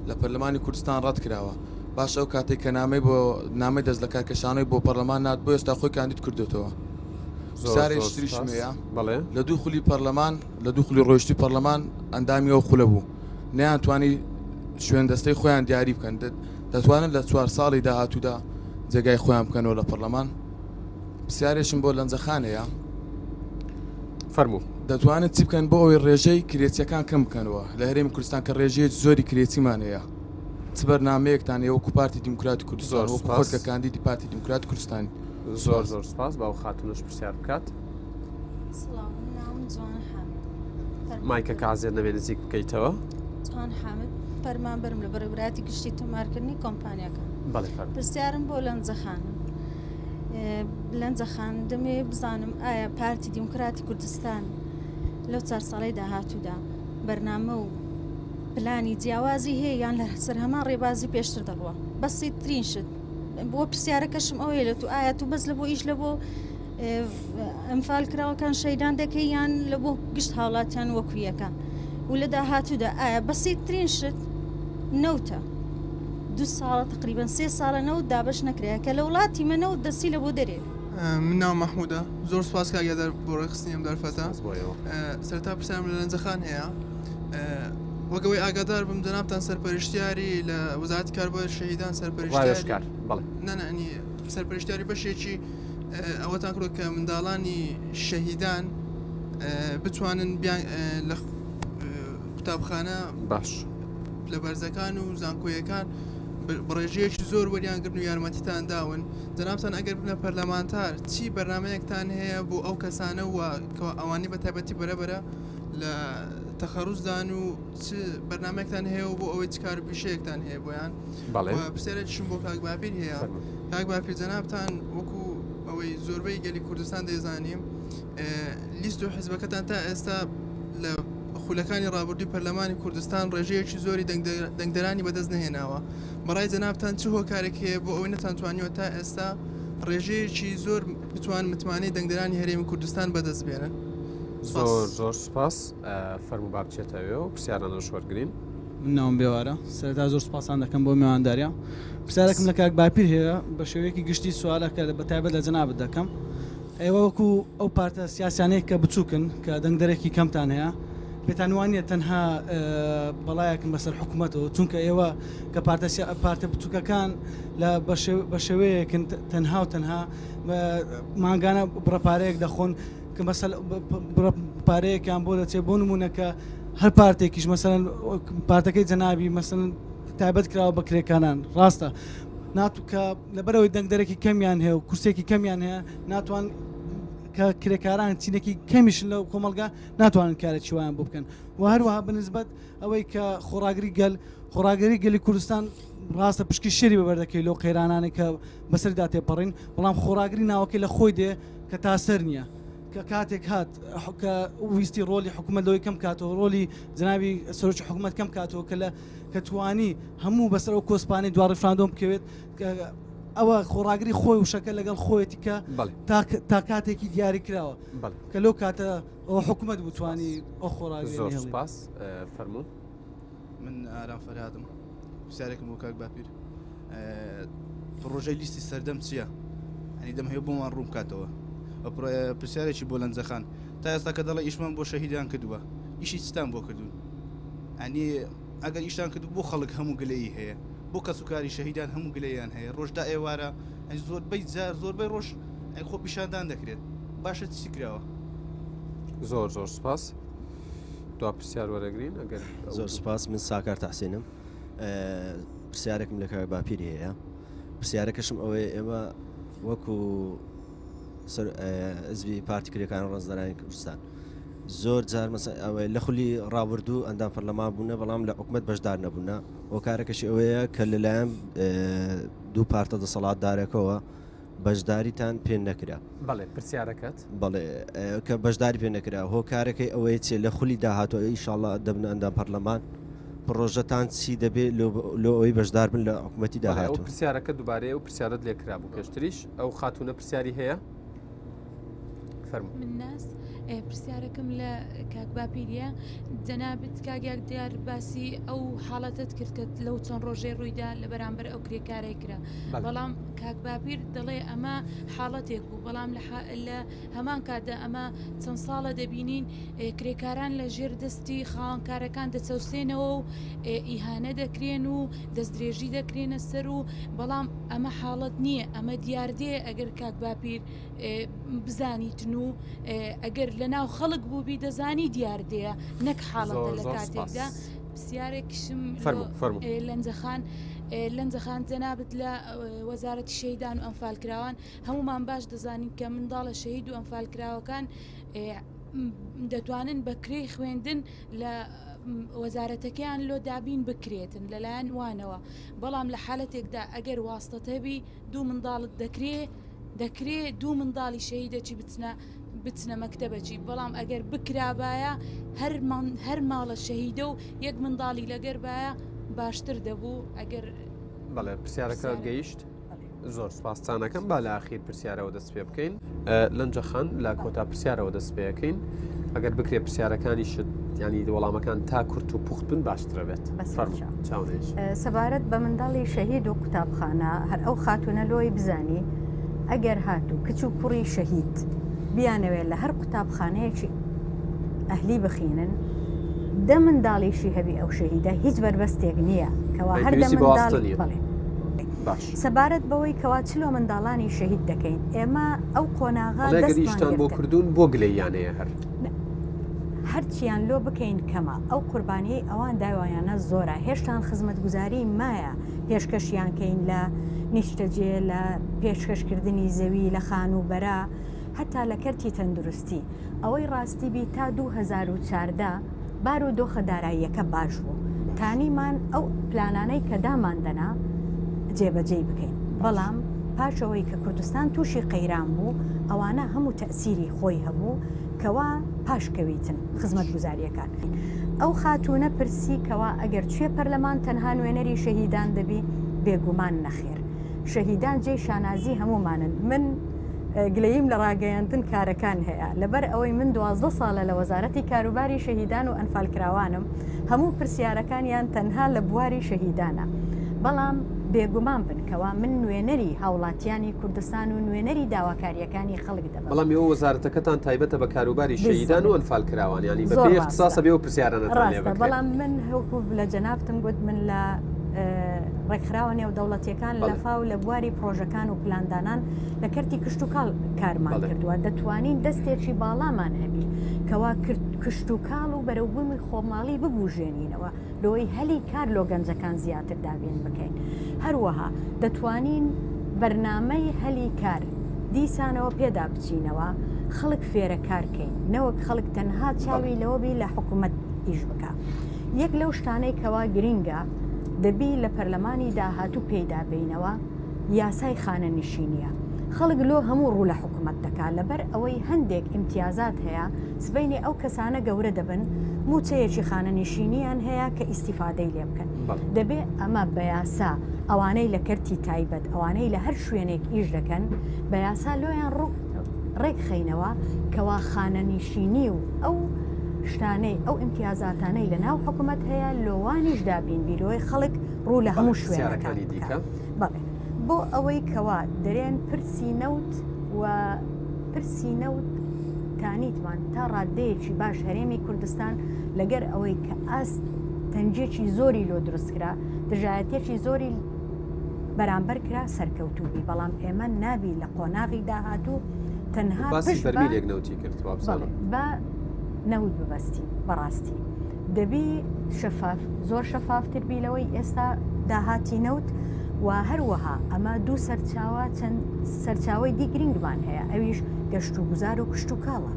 لە پەرلەمانی کوردستان ڕەت کراوە باش ئەو کاتێک کە نامەی دەست لە کارکێشانەوەی بۆ پەرلەمان نات بۆ ئێستا خۆی کاندید کردوێتەوە. پرسیارێکی تریشم هەیە لە دوو خولی پەرلەمان لە دوو خولی ڕۆیشتی پەرلەمان ئەندامی ئەو خولە بوو نەیانتوانی شوێن دەستەی خۆیان دیاری بکەن دەتوانن لە 4 ساڵی داهاتوودا جێگای خۆیان بکەنەوە لە پەرلەمان. پرسیارێکم بۆ لەنجەخانەیە فەرموو دەتوانن چی بکەن بۆ ئەوەی ڕێژەی کرێچیەکان کەم بکەنەوە لە هەرێمی کوردستان کە ڕێژەیە زۆری کرێچیمان هەیە چ بەرنامەیەکتان هەیە وەکو پارتی دیموکراتی کوردستان وەکو خۆت کە کاندیدی پارتی دیموکراتی کوردستانی. زۆر سپاس باو خاتونش پرسیار بکات. مایکە کازێر نەبێ نزیک بکەیتەوە. جوان حامد فەرمانبەرم لە بەڕێوەبەراتی گشتی تۆمارکردنی کۆمپانیەکان. پرسیارم بۆ لەنجەخان دەمێ بزانم ئایا پارتی دیموکراتی کوردستان لەو 4 ساڵەی داهاتوودا بەرنامە و پلانی جیاوازی هەیە یان لە سەر هەمان ڕێبازی پێشتر دەڕوە بەسی ترین شت بۆ پرسیارەکەشم ئەوەیە لە تو ئایا تو بەس لە بۆ ئیش لە بۆ ئەمفال کراوەکان شەیدان دەکەی یان لە بۆ گشت هاوڵاتیان وەکویەکان و لە داهاتوودا ئایا بەسی ترین شت نەوتە 2 ساڵە تقریبان 3 ساڵە نەوت دابش نەکرێت کە لە وڵاتی منەوت دەستی لە بۆ دەرێ. من ناو مەحموودە زۆر سپاس کاگەدار بۆ ڕێخستنیم دەرفەتە سەرتا پرسیارم لە لەنجەخان هەیە وەگەوەی ئاگادار بم جەنابتان سەرپەرشتیاری لە وەزارەتی کاربەر شەهیدان سەرپەرشتیاری نەنی سەرپەرشتیاری بەشێکی ئەوەتان کرۆ کە منداڵانی شەهیدان بتوانن لە قوتابخانە باش لە بەرزەکان و زانکۆیەکان بڕێژەیەکی زۆر وەریانگرن و یارمەتیتان داون جەنابتان ئەگەر بنە پەرلەمانتار چی بەرنامەیەکتان هەیە بۆ ئەو کەسانە و ئەوانی بە تایبەتی بەرەبەرە لە تەخەڕوزدان و چ بەرنامەیەکتان هەیە و بۆ ئەوەی چ کار پیشەیەکتان هەیە بۆیان پرسیارێکیشم بۆ کاک باپیر هەیە کاک باپیر جەنابتان وەکو ئەوەی زۆربەی گەلی کوردستان دەیزانیم لیست و حیزبەکەتان تا ئێستا لە خولەکانی ڕابردووی پەرلەمانی کوردستان ڕێژەیەکی زۆری دەنگدەرانی بەدەست نهێناوە بەڕای جەنابتان چ هۆکارێک هەیە بۆ ئەوەی نەتانتوانیوە تا ئێستا ڕێژەیەکی زۆر بتوان متمانەی دەنگدەرانی هەرێمی کوردستان بەدەست بێنن. زۆر سپاس فەرموو با بچێتەوە و پرسیارانە شوەرگرین. من ناوم بێوارە سەرەتا زۆر سپاسان دەکەم بۆ میوانداریە پرسیارێکم لە کاک باپیر هەیە بە شێوەیەکی گشتی سوالەکە بە تایبەت لە جەنابەت دەکەم ئێوە وەکو ئەو پارتە سیاسیانەیە کە بچووکن کە دەنگدەرێکی کەمتان هەیە پێتان وانە تەنها بەڵایەکن بەسەر حکوومەتەوە چونکە ئێوە کە پارتە بچووکەکان لە بە شێوەیەکن تەنها و تەنها ماگانە بڕەپارەیەک دەخۆن کە مەسەل پارەیەکیان بۆ دەچێت بۆ نمونونەکە هەر پارتێکیش مەسەلەن پارتەکەی جەنابی مەسەلەن تایبەت کراوە بە کرێکانان ڕاستە کە لەبەرەوەی دەنگدەرێکی کەمیان هەیە و کورسێکی کەمیان هەیە ناتوان کە کرێکاران چینێکی کەمیشن لەو کۆمەلگا ناتوانن کارێکی وایان بۆ بکەن و هەروەها بنسبەت ئەوەی کە خۆراگەری گەلی کوردستان ڕاستە پشکی شێری بەبەردەکەی لەو قەیرانانی کە بەسەردا تێپەڕین بەڵام خۆراگری ناوەکەی لە خۆی دێ کە تاسەر نییە کە کاتێک هات کە ویستی ڕۆلی حکوومەت لەوەی کەم کاتەوە ڕۆلی جنابی سەرۆکی حکوومەت کەم کاتەوە کە توانی هەموو بەسەر ئەو کۆسپانی دوای ڕیفراندۆم بکەوێت ئەوە خۆڕاگری خۆی وشەکە لەگەڵ خۆیەتی کە تا کاتێکی دیاری کراوە کە لەو کاتە ئەو حکوومەت بتوانی ئەو خۆڕاگری. زۆر سوپاس فەرموون. من ئارام فەرهادم پرسیارێکم بۆ کاک باپیر ڕۆژەی لیستی سەردەم چییە؟ ئەنی دەم هەیە بۆمان ڕوون کاتەوە پرسیارێکی بۆ لەنجەخان تا ئێستا کە دەڵێ ئیشمان بۆ شەهیدان کردووە ئیشی چتان بۆ کردوون ئەنی ئەگەر ئیشتان کردو بۆ خەڵک هەموو گلەیی هەیە بۆ کەسوکاری شەهیدان هەموو گلەیان هەیە ڕۆژدا ئێوارە زۆربەی ڕۆژ خۆ پیشاندان دەکرێت باشە چی کراوە؟ زۆر سوپاس. دو پرسیار وەرەگرین. ئەگەر زۆر سوپاس. من ساکار تەحسینم. پرسیارێکم لە کاک باپیری هەیە. پرسیارەکەشم ئەوەیە ئێمە وەکو حزبی پارتی کرێکانی ڕێزدەرانی کوردستان زۆر جار ئەوەی لە خولی ڕابردوو ئەندام پەرلەمان بوونە بەڵام لە حکومەت بەشدار نەبوونە ئەو کارەکەشی ئەوەیە کە لەلایەن دوو پارتە دەسەڵاتدارێکەوە بەشداریتان پێ نەکرا. بەڵێ پرسیارەکەت بەڵێ کە بەشداری پێ نەکرا هۆکارەکەی ئەوەیە چێ لە خولی داهاتوە ئینشاڵڵا دەبنە ئەندام پەرلەمان پرۆژەتان چی دەبێت لە ئەوەی بەشدار بن لە حکوومەتی داهاتوە. پرسیارەکە دووبارەیە و پرسیارت لێکرا بوو پێشتریش ئەو خاتونە پرسیاری هەیە؟ من ناس پرسیارەکەم لە کاک باپیریە جەنابەت کاگیاک دیار باسی ئەو حاڵەتت کرد کە لەو چەند ڕۆژەی ڕوویدا لە بەرامبەر ئەو کرێکارەی کرا بەڵام کاک باپیر دەڵێ ئەمە حاڵەتێک بوو بەڵام لە هەمان کاتدا ئەمە چەند ساڵە دەبینین کرێکاران لە ژێر دەستی خاوەنکارەکان دەچەوسێنەوە و ئیهانە دەکرێن و دەستدرێژی دەکرێنە سەر و بەڵام ئەمە حاڵەت نییە ئەمە دیاردێ ئەگەر کاک باپیر بزانیتن و ئەگەر لە ناو خەڵک بووبی دەزانی دیاردەیە نەک حاڵەتە لە کاتێکدا. پرسیارێکشم لەنجەخان جەنابەت لە وەزارەتی شەهیدان و ئەنفالکراوان هەمومان باش دەزانین کە منداڵە شەهید و ئەنفالکراوەکان دەتوانن بەکرێی خوێندن لە وەزارەتەکەیان لۆ دابین بکرێتن لەلایەن وانەوە بەڵام لە حالەتێکدا ئەگەر واستەتەبی دوو منداڵت دەکرێت دوو منداڵی شەهیدەکی بچنە مەکتەبەچی بەڵام ئەگەر بکرابایە هەر ماڵە شەهیدە و یەک منداڵی لەگەر باە باشتر دەبوو ئەگەر. بەڵێ پرسیارەکە گەیشت. زۆر سپاسانەکەم با لە ئاخیر پرسیارەوە دەست پێ بکەین لەنجەخان لە کۆتا پرسیارەوە دەست پێەکەین ئەگەر بکرێت پرسیارەکانی شت ینی وەڵامەکان تا کورت و پوخت بن باشترە بێت. سەبارەت بە منداڵی شەهید و قوتابخانە هەر ئەو خاتونە لۆی بزانی ئەگەر هاتوو کچ و کوڕی شەهید بیانەوێت لە هەر قوتابخانەیەکی ئەهلی بخینن دە منداڵیشی هەبی ئەو شەهیدە هیچ بربەستێک نییە کەوا هەر بڵێ سەبارەت بەوەی کەوا چلۆ منداڵانی شەهید دەکەین ئێمە ئەو قۆناغا دەستمان بۆ کردوون بۆ گلەیانەیە هەرچیان لۆ بکەین کەمە ئەو قوربانیەی ئەوان داوایانە زۆرە هێشتان خزمەتگوزاری مایە پێشکەشیانکەین لە نیشتەجێ لە پێشکەشکردنی زەوی لە خانوبەرە هەتا لە کەرتی تەندروستی ئەوەی ڕاستی بی تا 2014 بار و دۆخە داراییەکە باش بوو تانیمان ئەو پلانانەی کە داماندەنا جێبەجێ بکەین بەڵام پاشەوەی کە کوردستان تووشی قەیران بوو ئەوانە هەموو تەسیری خۆی هەبوو کەوا پاشکەویتن خزمەتگوزاریەکان ئەو خاتونە پرسی کەوا ئەگەر کوێ پەرلەمان تەنها نوێنەری شەهیدان دەبی بێگومان نەخێر شەهیدان جێی شانازی هەمومانن من گلەییم لە ڕاگەیاندن کارەکان هەیە لەبەر ئەوەی من 12 ساڵە لە وەزارەتی کاروباری شەهیدان و ئەنفالکراوانم هەموو پرسیارەکانیان تەنها لە بواری شەهیدانە بەڵام بێگومان بنکەوە من نوێنەری هاوڵاتیانی کوردستان و نوێنەری داواکاریەکانی خەڵک دەبم بەڵام ئێوە وەزارەتەکەتان تایبەتە بە کاروباری شەهیدان و ئەنفالکراوان ینی بەپێ اختصاسە بێ و پرسیارانەتان لێ بکرێت بەڵام من هەوکو لە جەنابتم گوت من لە ڕێکخراوە نێودەوڵەتیەکان لە فاو لە بواری پرۆژەکان و پلاندانان لە کەرتی کشت و کاڵ کارمان کردووە دەتوانین دەستێکی باڵامان هەبی کەوا کشت و کاڵ و بەرەوبوومی خۆماڵی ببوژێنینەوە لۆی هەلی کار لۆ گەنجەکان زیاتر دابین بکەین هەروەها دەتوانین بەرنامەی هەلی کار دیسانەوە پێدا بچینەوە خەڵک فێرە کارکەین نەوەک خەڵک تەنها چاوی لەوەبی لە حکوومەت ئیش بکە یەک لەو شتانەی کەوا گرینگە دەبی لە پەرلەمانی داهاتوو پێیدا بینەوە یاسای خانە نشینیە خەڵک لۆ هەموو ڕوو لە حکوومەت دەکات لەبەر ئەوەی هەندێک ئیمتیازات هەیە سبەینی ئەو کەسانە گەورە دەبن موچەیەکی خانەنشینیان هەیە کە ئیسیفادەی لێ بکەن دەبێت ئەمە بە یاسا ئەوانەی لە کەرتی تایبەت ئەوانەی لە هەر شوێنێک ئیش دەکەن بە یاسا لۆیان ڕێک خینەوە کەوا خانەنشینی و ئەو شتانەی ئەو ئیمتیازاتانەی لە ناو حکوومەت هەیە لۆوانیش دابین بیرۆی خەڵک ڕوو لە هەموو شوێنەکانی دیکە بەڵێ بۆ ئەوەی کەوا دەرێن پرسی نەوت و پرسی نەوت تانیتمان تا ڕادەیەکی باش هەرێمی کوردستان لەگەر ئەوەی کە ئاست تەنجێکی زۆری لۆ دروستکرا دژایەتێکی زۆری بەرامبەر کرا سەرکەوتوبی بەڵام ئێمە نابی لە قۆناغی داهاتوو تەنها بەرمیلێک نەوتی کرد بە نەوت ببەستی بەڕاستی دەبی شەفاف زۆر شەفافتر بیلەوەی ئێستا داهاتی نەوت و هەروەها ئەمە دوو سەرچاوە چەند سەرچاوی دی گرنگمان هەیە ئەویش گەشت و گوزار و کشت و کاڵە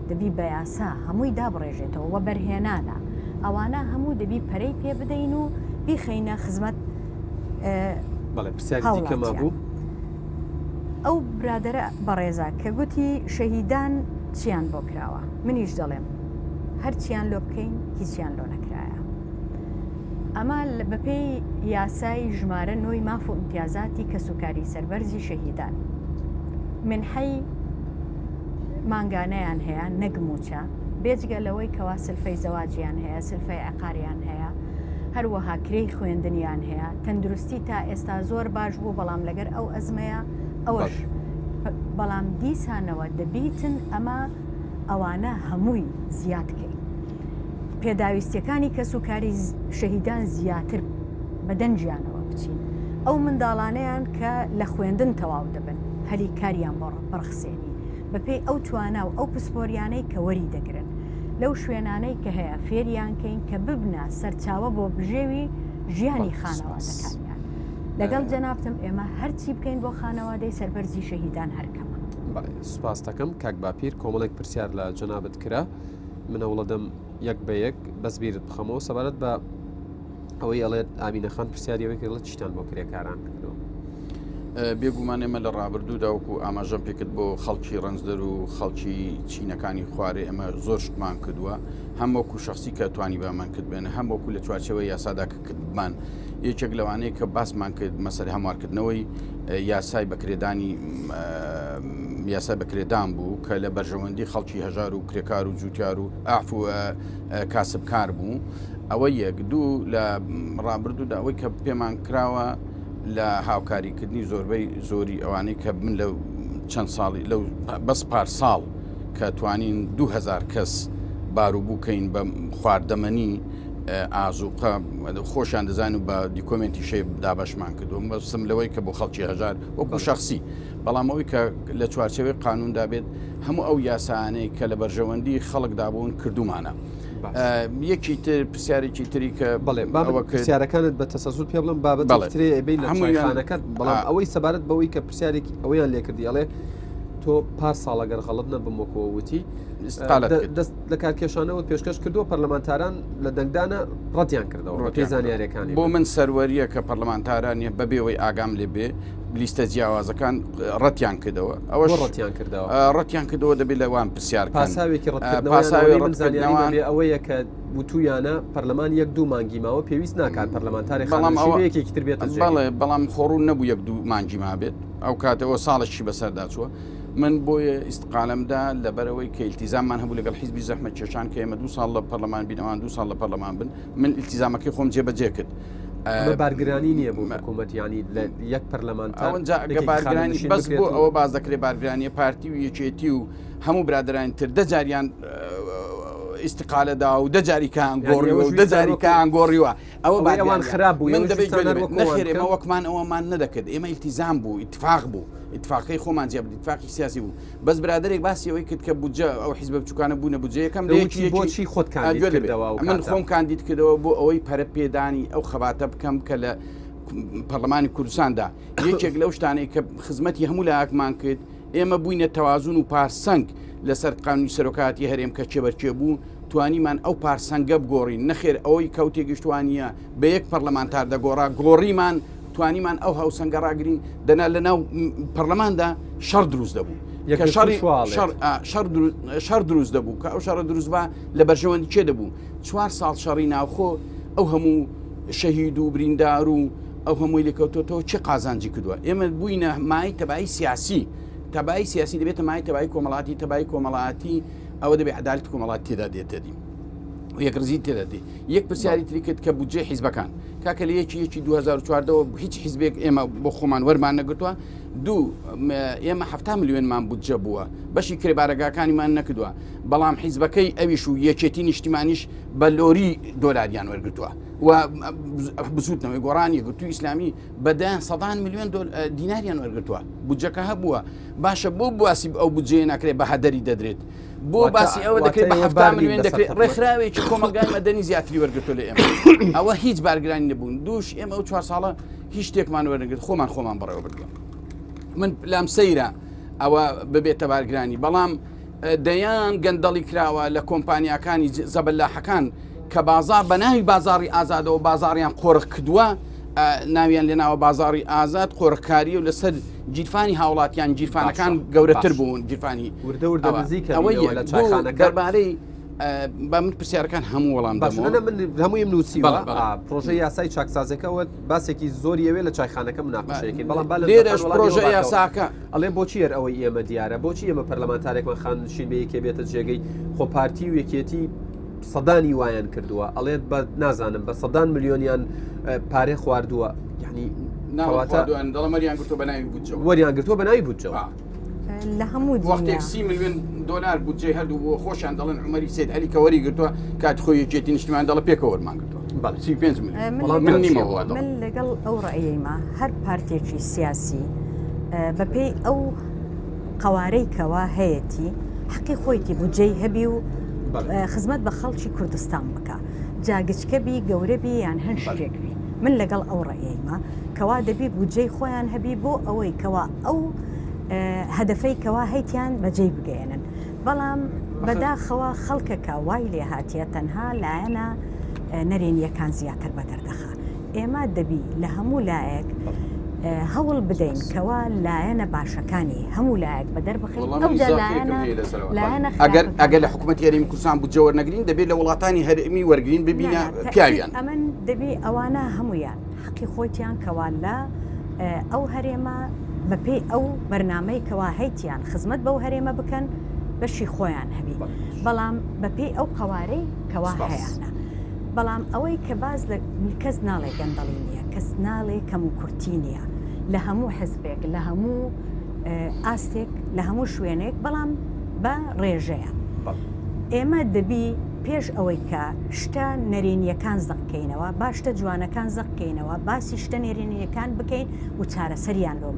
دەبی بە یاسا هەمووی دابڕێژێتەوە وە بەرهێنانە ئەوانە هەموو دەبی پەرەی پێ بدەین و بیخەینە خزمەت دیکەما بوو ئەو برادرە بەڕێزا کە گوتی شەهیدان چیان بۆ کراوە منیش دەڵێم هەرچیان لۆ بکەین هیچیان لۆ نەکرایە ئەمە بەپێی یاسای ژمارە نۆی ماف و ئیمتیازاتی کەسوکاری سەربەرزی شەهیدان منحەی مانگانەیان هەیە نەگموچە بێجگە لەوەی کەوا سلفەی زەواجیان هەیە سلفەی عقاریان هەیە هەروەها کرێی خوێندنیان هەیە تەندروستی تا ئێستا زۆر باش بوو بەڵام لەگەر ئەو ئەزمەیە ئەوەش بەڵام دیسانەوە دەبیتن ئەمە ئەوانە هەمووی زیادکەین پێداویستیەکانی کەسوکاری شەهیدان زیاتر بەدەنجیانەوە بچین ئەو منداڵانەیان کە لە خوێندن تەواو دەبن هەلی کاریان بۆ بڕخسێنی بەپێی ئەو توانە و ئەو پسپۆریانەی کە وەری دەگرن لەو شوێنانەی کە هەیە فێریانکەین کە ببنە سەرچاوە بۆ بژێوی ژیانی خانەوادەکانیان لەگەڵ جەنابتم ئێمە هەرچی بکەین بۆ خانەوادەی سەربەرزی شەهیدان هەرکەمە سوپاس دەکەم کاک باپیر کۆمەڵێک پرسیار لە جەنابەت کرا منەوڵە دەم یەک بە یەک بەسبیرت بخەمەوە سەبارەت بە ئەوەی ئەڵێت ئامینەخان پرسیاریەوەی کردڵە چیتان بۆ کرێکاران کردەوە بێگومان ئێمە لە ڕابردوودا وەکو ئاماژەم پێکرد بۆ خەڵکی ڕەنجدەر و خەڵکی چینەکانی خوارێ ئەمە زۆر شتمان کردووە هەم وەکو شخصی کە توانی بامان کرد بێنە هەم وەکو لە چوارچەوەی یاسادا کردمان یەکێک لەوانەیە کە باسمان کرد مەسەر هەموارکردنەوەی یاسای بەکرێدانی یاسا بەکرێدان بوو کە لە بەرژەوەندی خەڵکی هەژار و کرێکار و جوتیار و ئاف و کاسبکار بوو ئەوە یەک دوو لە ڕابردوودا ئەوەی کە پێمان کراوە لە هاوکاریکردنی زۆربەی زۆری ئەوانەی کە من لەو چەند ساڵی لەو بەس پارساڵ کە توانین 2000 کەس باروبووکەین بە خواردەمەنی ئازوقە خۆشیان دەزانین و بە دیکۆمنتی شێ دابەشمان کردو بەسم لەوەی کە بۆ خەڵکی هەژار وەکو شخصی بەڵام ئەوەی کە لە چوارچەوەی قانوندا بێت هەموو ئەو یاسانەی کە لە بەرژەوەندی خەڵکدا بوون کردومانە یەکی تر پرسیارێکی تری کە بڵێ پرسیارەکانت بە تەسەسوود پێ بڵم بابەتێ بین هەموویانەکەت بەڵام ئەوەی سەبارەت بەوەی کە پرسیارێکی ئەویان لێکردی ئەڵێ تۆ پار ساڵەگەر غەڵت نەبم وەکووەوتی دەست لە کارکێشانەوە پێشکەش کردووە پەرلەمانتاران لە دەنگدانە ڕەتیان کردەوە پێ زانیاریەکانی بۆ من سەروەریە کە پەرلەمانتارانیە بەبێەوەی ئاگام لێ بێ لیستە جیاوازەکان ڕەتیان کردەوە ئەوە ڕەتیان کردەوە ڕەتیان کردەوە دەبێت لەوان پرسیارکە پاساوێکی ڕەتکردنەوەی ئەوەیە کە وتویانە پەرلەمان یەک دوو مانگی ماوە پێویست ناکات پەرلەمانتاری خەڵکی تر بێت بەڵام خۆڕوون نەبوو یەک دوو مانگی ما بێت ئەو کاتەوە ساڵێکی بەسەردا چووە من بۆیە ئیستقالەمدا لەبەرەوەی کە ئیلتیزاممان هەبوو لەگەڵ حیزبی زەحمەت کێشان کە ئێمە 2 ساڵ لە پەرلەمان بینەوان 2 ساڵ لە پەرلەمان بن من ئیلتیزامەکەی خۆم جێبەجێ کرد بارگرانی نییە بوو حکوومەتیانی لە یەک پەرلەمانتار بارگرانی بەس بۆ ئەوە باز دەکرێت بارگرانی پارتی و یەکێتی و هەموو برادرانی تر دەجاریان ئیستقالەدا و دەجاریکان گۆڕیوە و دەجاریکان گۆڕیوە ئەوە ئەوان خراپ بوو من دەبێت نەخێر ئێمە وەکمان ئەوەمان نەدەکرد ئێمە ئیلتیزام بوو ئیتفاق بوو اتفاقی خۆمان جێ اتفاقی سیاسی بوو بەس برادێک باسی ئەوەی کرد کە بوجە ئەو حیزب بچووکانە بوونە بوجەیەکەم بۆچی خۆت من خۆم کاندید کردەوە بۆ ئەوەی پەرە پێدانی ئەو خەباتە بکەم کە لە پەرلەمانی کوردستاندا یەکێک لەو شتانەی کە خزمەتی هەموو لایەکمان کرد ئێمە بووینە تەوازون و پارسەنگ لەسەر قانونی سەرۆکاتی هەرێم کە چێبەرچێ بوو توانیمان ئەو پارسەنگە بگۆڕین نەخێر ئەوەی کەوتێگەشتوانیە بە یەک پەرلەمانتار دەگۆڕا گۆڕیمان توانیمان ئەو هەوسەنگە ڕاگرین دەنا لە ناو پەرلەماندا شەڕ دروست دەبوو کە شەڕ دروست دەبوو کە ئەو شەڕە دروست بە لە بەرژەوەندی چێ دەبوو 4 ساڵ شەڕی ناوخۆ ئەو هەموو شەهید و بریندار و ئەو هەمووی لێکەوتۆتەوە چه قازانجی کردووە ئێمە بووینە مای تەبایی سیاسی تەبایی سیاسی دەبێتە مای تەبایی کۆمەڵاتی تەبایی کۆمەڵاتی ئەوە دەبێت عەدالەتی کۆمەڵات تێدا دێتە دی یەکرزی تێدا دێ یەک پرسیاری تری کرد کە بودجێ حیزبەکان کاکە لە یەکی 2014 هیچ حیزبێک ئێمە بۆ خۆمان وەرمان نەگرتووە ئێمە 7 میلیۆنمان بودجە بووە بەشی کرێبارەگاکانیمان نەکردووە بەڵام حیزبەکەی ئەویش و یەکێتی نیشتیمانیش بە لۆری دۆلاریان وەرگرتووە و بزوتنەوەی گۆڕانی یەکگرتووی ئیسلامی بەدایان 100 میلیۆن دیناریان وەرگرتووە بودجەکە هەبووە باشە بۆ باسی ئەو بودجێ ناکرێت بە هەدەری دەدرێت بۆ باسی ئەوە دەکرێت بە 7 میلیۆن دەکرێت ڕێکخراوێکی کۆمەلگای مەدەنی زیاتری وەرگرتووە لە ئێمە ئەوە هیچ بارگرانی نەبوون دووش ئێمە ئەو 4 ساڵە هیچ شتێکمان وەرنگرت خۆمان بەڕێوە بردووە من لام سەیرە ئەوە ببێتە بارگرانی بەڵام دەیان گەندەڵی کراوە لە کۆمپانیاکانی زەبەلاحەکان کە بازار بە ناوی بازاری ئازادەوە بازاریان قۆڕک کردووە ناویان لە ناوە بازاری ئازاد قۆڕکاری و لەسەر جیرفانی هاوڵاتیان جیرفانەکان گەورەتر بوون جیرفانی دەربارەی بە من پرسیارەکان هەموو وەڵام هەمووی نووسیوە پرۆژە یاسای چاکسازەکەەوە باسێکی زۆری ئەوێ لە چایخانەکە مناقشەیەکین بەڵام لێرەش پرۆژە یاساکە ئەڵێ بۆچی ئەوەی ئێمە دیارە بۆچی ئێمە پەرلەمانتارێکمان خانشین بە یەکێ بێتە جێگەی خۆپارتی و یەکێتی سەدانی وایان کردووە ئەڵێت بە نازانم بە 100 میلیۆنیان پارێ خواردووە یعنی وەریان گرتووە بە ناوی بودجەوە وەریان گرتووە بە ناوی بودجەوە لە هەموو وەختێک 30 میلیۆن دلار بودجێ هەردوو بۆ خۆشیان دەڵێن عومەری سید عەلی کە وەری گرتووە کات خۆی یەکێتی نیشتیمان دەڵێ پێکەوە وەرمان گرتووە 35 میلیۆن من نیمەوە من لەگەڵ ئەو ڕێیەمە هەر پارتێکی سیاسی بەپێی ئەو قوارەی کەوا هەیەی حەقی خۆیتی بودجەی هەبی و خزمەت بە خەڵکی کوردستان بکە جاگچکەبی گەورەبی یان هەن شتێکبی من لەگەڵ ئەو ڕێیەمە کەوا دەبی بودجەی خۆیان هەبی بۆ ئەوەی کەوا ئەو هەدەفەی کەوا هەیتیان بەجێ بگەێنن بەڵام بەداخەوە خەڵکەکە وای لێ هاتیە تەنها لایەنە نەرێنیەکان زیاتر بەدەردەخە ئێمە دەبی لە هەموو لایەک هەوڵ بدەین کەوا لایەنە باشەکانی هەموو لایەک بەدەر بخین ئەگەر لە حکوومەت یاریمی کوردستان بودجە وەرنەگرین دەبێت لە وڵاتانی هەرێمی وەرگین ببینە پیاویان ئەمن دەبی ئەوانە هەمویان حەقی خۆیان کەوا لە ئەو هەرێمە بەپێی ئەو بەرنامەی کەوا هەیتیان خزمەت بەو هەرێمە بکەن بەشی خۆیان هەبی بەڵام بەپێی ئەو قوارەی کەوا هەیەە بەڵام ئەوەی کە باز لە کەس ناڵێ گەندەڵی نییە کەس ناڵێ کەم و کورتی نییە لە هەموو حزبێک لە هەموو ئاستێک لە هەموو شوێنێک بەڵام بە ڕێژەیە ئێمە دەبی پێش ئەوەی کە شتە نەرێنیەکان زەقکەینەوە باشتە جوانەکان زەقکەینەوە باسی شتە نێرێنیەکان بکەین و چارەسەریان لۆ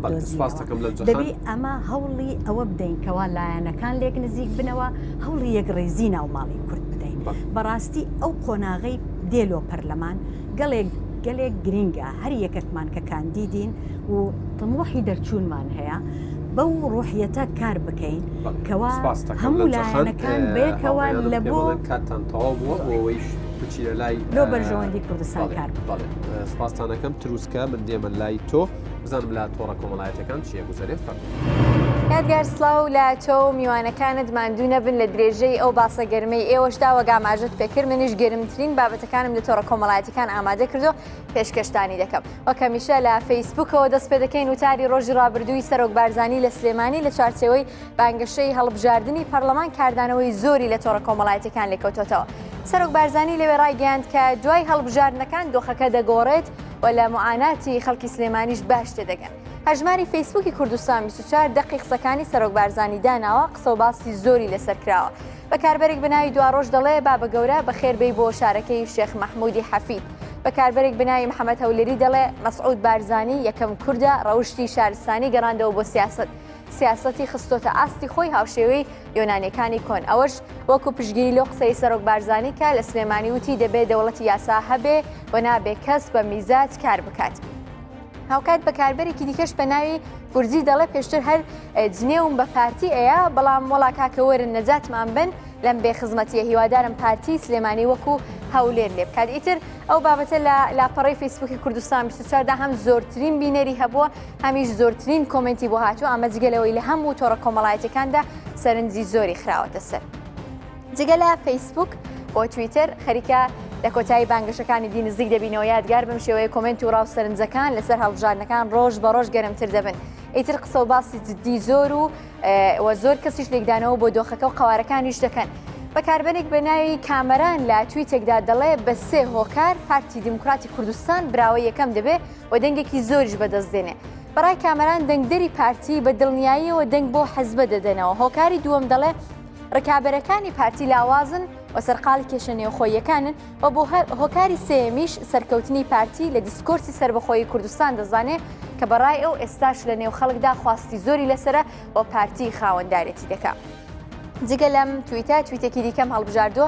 دەبی ئەمە هەوڵی ئەوە بدەین کەوا لایەنەکان لێک نزیک بنەوە هەوڵی یەکڕێزی ناو ماڵی کورد بدەین بەڕاستی ئەو قۆناغی دێلۆ پەرلەمان گەلێک گرینگە هەر یەکێکمان کە کاندیدین و تەموحی دەرچوونمان هەیە بەو ڕۆحیەتە کار بکەین کەوا هەموو لایەنەکان بێکەوە لە بۆ کاتتان تەواو بووە بۆەوەی بچینە لای لۆ بەرژەوەندی کوردستان کار سپاسانەکەم تروسکە من دێمە لای تۆ بزانم لە تۆڕە کۆمەڵایەتەکان چیە گوزارێت یادگار سلااو لە تۆ و میوانەکانت ماندوو نەبن لە درێژەی ئەو باسە گەرمەی ئێوەشدا وەگاماژت پێکرد منیش گەرمترین بابەتەکانم لە تۆڕە کۆمەڵایەتەکان ئامادە کردو پێشکەشتانی دەکەم وەکەمیشە لە فەیسبوکەوە دەست پێ دەکەین وتاری ڕۆژی ڕابردووی سەرۆک بارزانی لە سلێمانی لە چارچێوەی بانگەشەی هەڵبژاردننی پەرلەمان کاردانەوەی زۆری لە تۆڕە کۆمەڵایەتەکان لێکەوتۆتەوە سەرۆک بارزانی لەوێ ڕایگەیاند کە دوای هەڵبژاردنەکان دۆخەکە دەگۆڕێت و لە معاناتی خەڵکی سلێمانیش باش تێدەگەن هەژماری فەیسبوکی کوردستان 24 دەقی قسەکانی سەرۆک بارزانی داناوە قسە و باسی زۆری لەسەر کراوە بەکاربەرێک بناوی دواڕۆژ دەڵێ بابە گەورە بەخێربەی بۆ شارەکەی شێخ مەحموودی حەفید بەکاربەرێک بناوی محەممەد هەولێری دەڵێ مەسعود بارزانی یەکەم کووردە ڕەوشتی شارستانی گەڕاندەوە بۆ سیاسەتی خستۆتە ئاستی خۆی هاوشێوەی یۆنانیەکانی کۆن ئەوەش وەکو پشگیری لۆ قسەی سەرۆک بارزانی کە لە سلێمانی وتی دەبێت دەوڵەتی یاسا هەبێ و نابێ کەس بە میزات کار بکات هاوکات بەکاربەرێکی دیکەش بە ناوی گورجی دەڵێ پێشتر هەر جنێوم بە پارتی ئەیە بەڵام وڵا کاکەوەرن نەجاتمان بن لەم بێ خزمەتیە هیوادارم پارتی سلێمانی وەکو هەولێر لێ بکات. ئیتر ئەو بابەتە لە لاپەڕی فیسبوکی کوردستان 24دا هەم زۆرترین بینەری هەبووە هەمیش زۆرترین کۆمنتی بۆ هاتووە ئەمە جگەلەوەی لە هەموو تۆڕە کۆمەڵایەتەکاندا سەرنجی زۆری خراوەتە سەر. جگە لە فیسبوک بۆ تویتر خەریکە لە کۆتایی بانگەشەکانی دی نزیک دەبینەوە یادگار بم شێوەیە کۆمنت و ڕاو سەرنجەکان لەسەر هەڵبژاردنەکان ڕۆژ بە ڕۆژ گەرمتر دەبن. ئیتر قسە و باسی جددی زۆر و زۆر کەسیش لێکدانەوە بۆ دۆخەکە و قەوارەکانیش دەکەن. بەکاربەرێک بە ناوی کامەران لە تویتێکدا دەڵێ بە 3 هۆکار پارتی دیموکراتی کوردستان براوە یەکەم دەبێ و دەنگێکی زۆریش بەدەستدێنێ. بەڕای کامەران دەنگدەری پارتی بە دڵنیاییەوە دەنگ بۆ حەزبە دەدەنەوە. هۆکاری دووەم دەڵێ ڕکابەرەکانی پارتی لاوازن و سەرقاڵی کێشە نێوخۆیەکانن و بۆ هۆکاری سێمیش سەرکەوتنی پارتی لە دیسکۆرسی سربەخۆیی کوردستان دەزانێت کە بەڕای ئەو ئێستاش لە نێو خەڵکدا خواستی زۆری لەسرە و پارتی خاوەندارێتی دەکات. جگە لەم تویتێکی دیکەم هەڵبژاردووە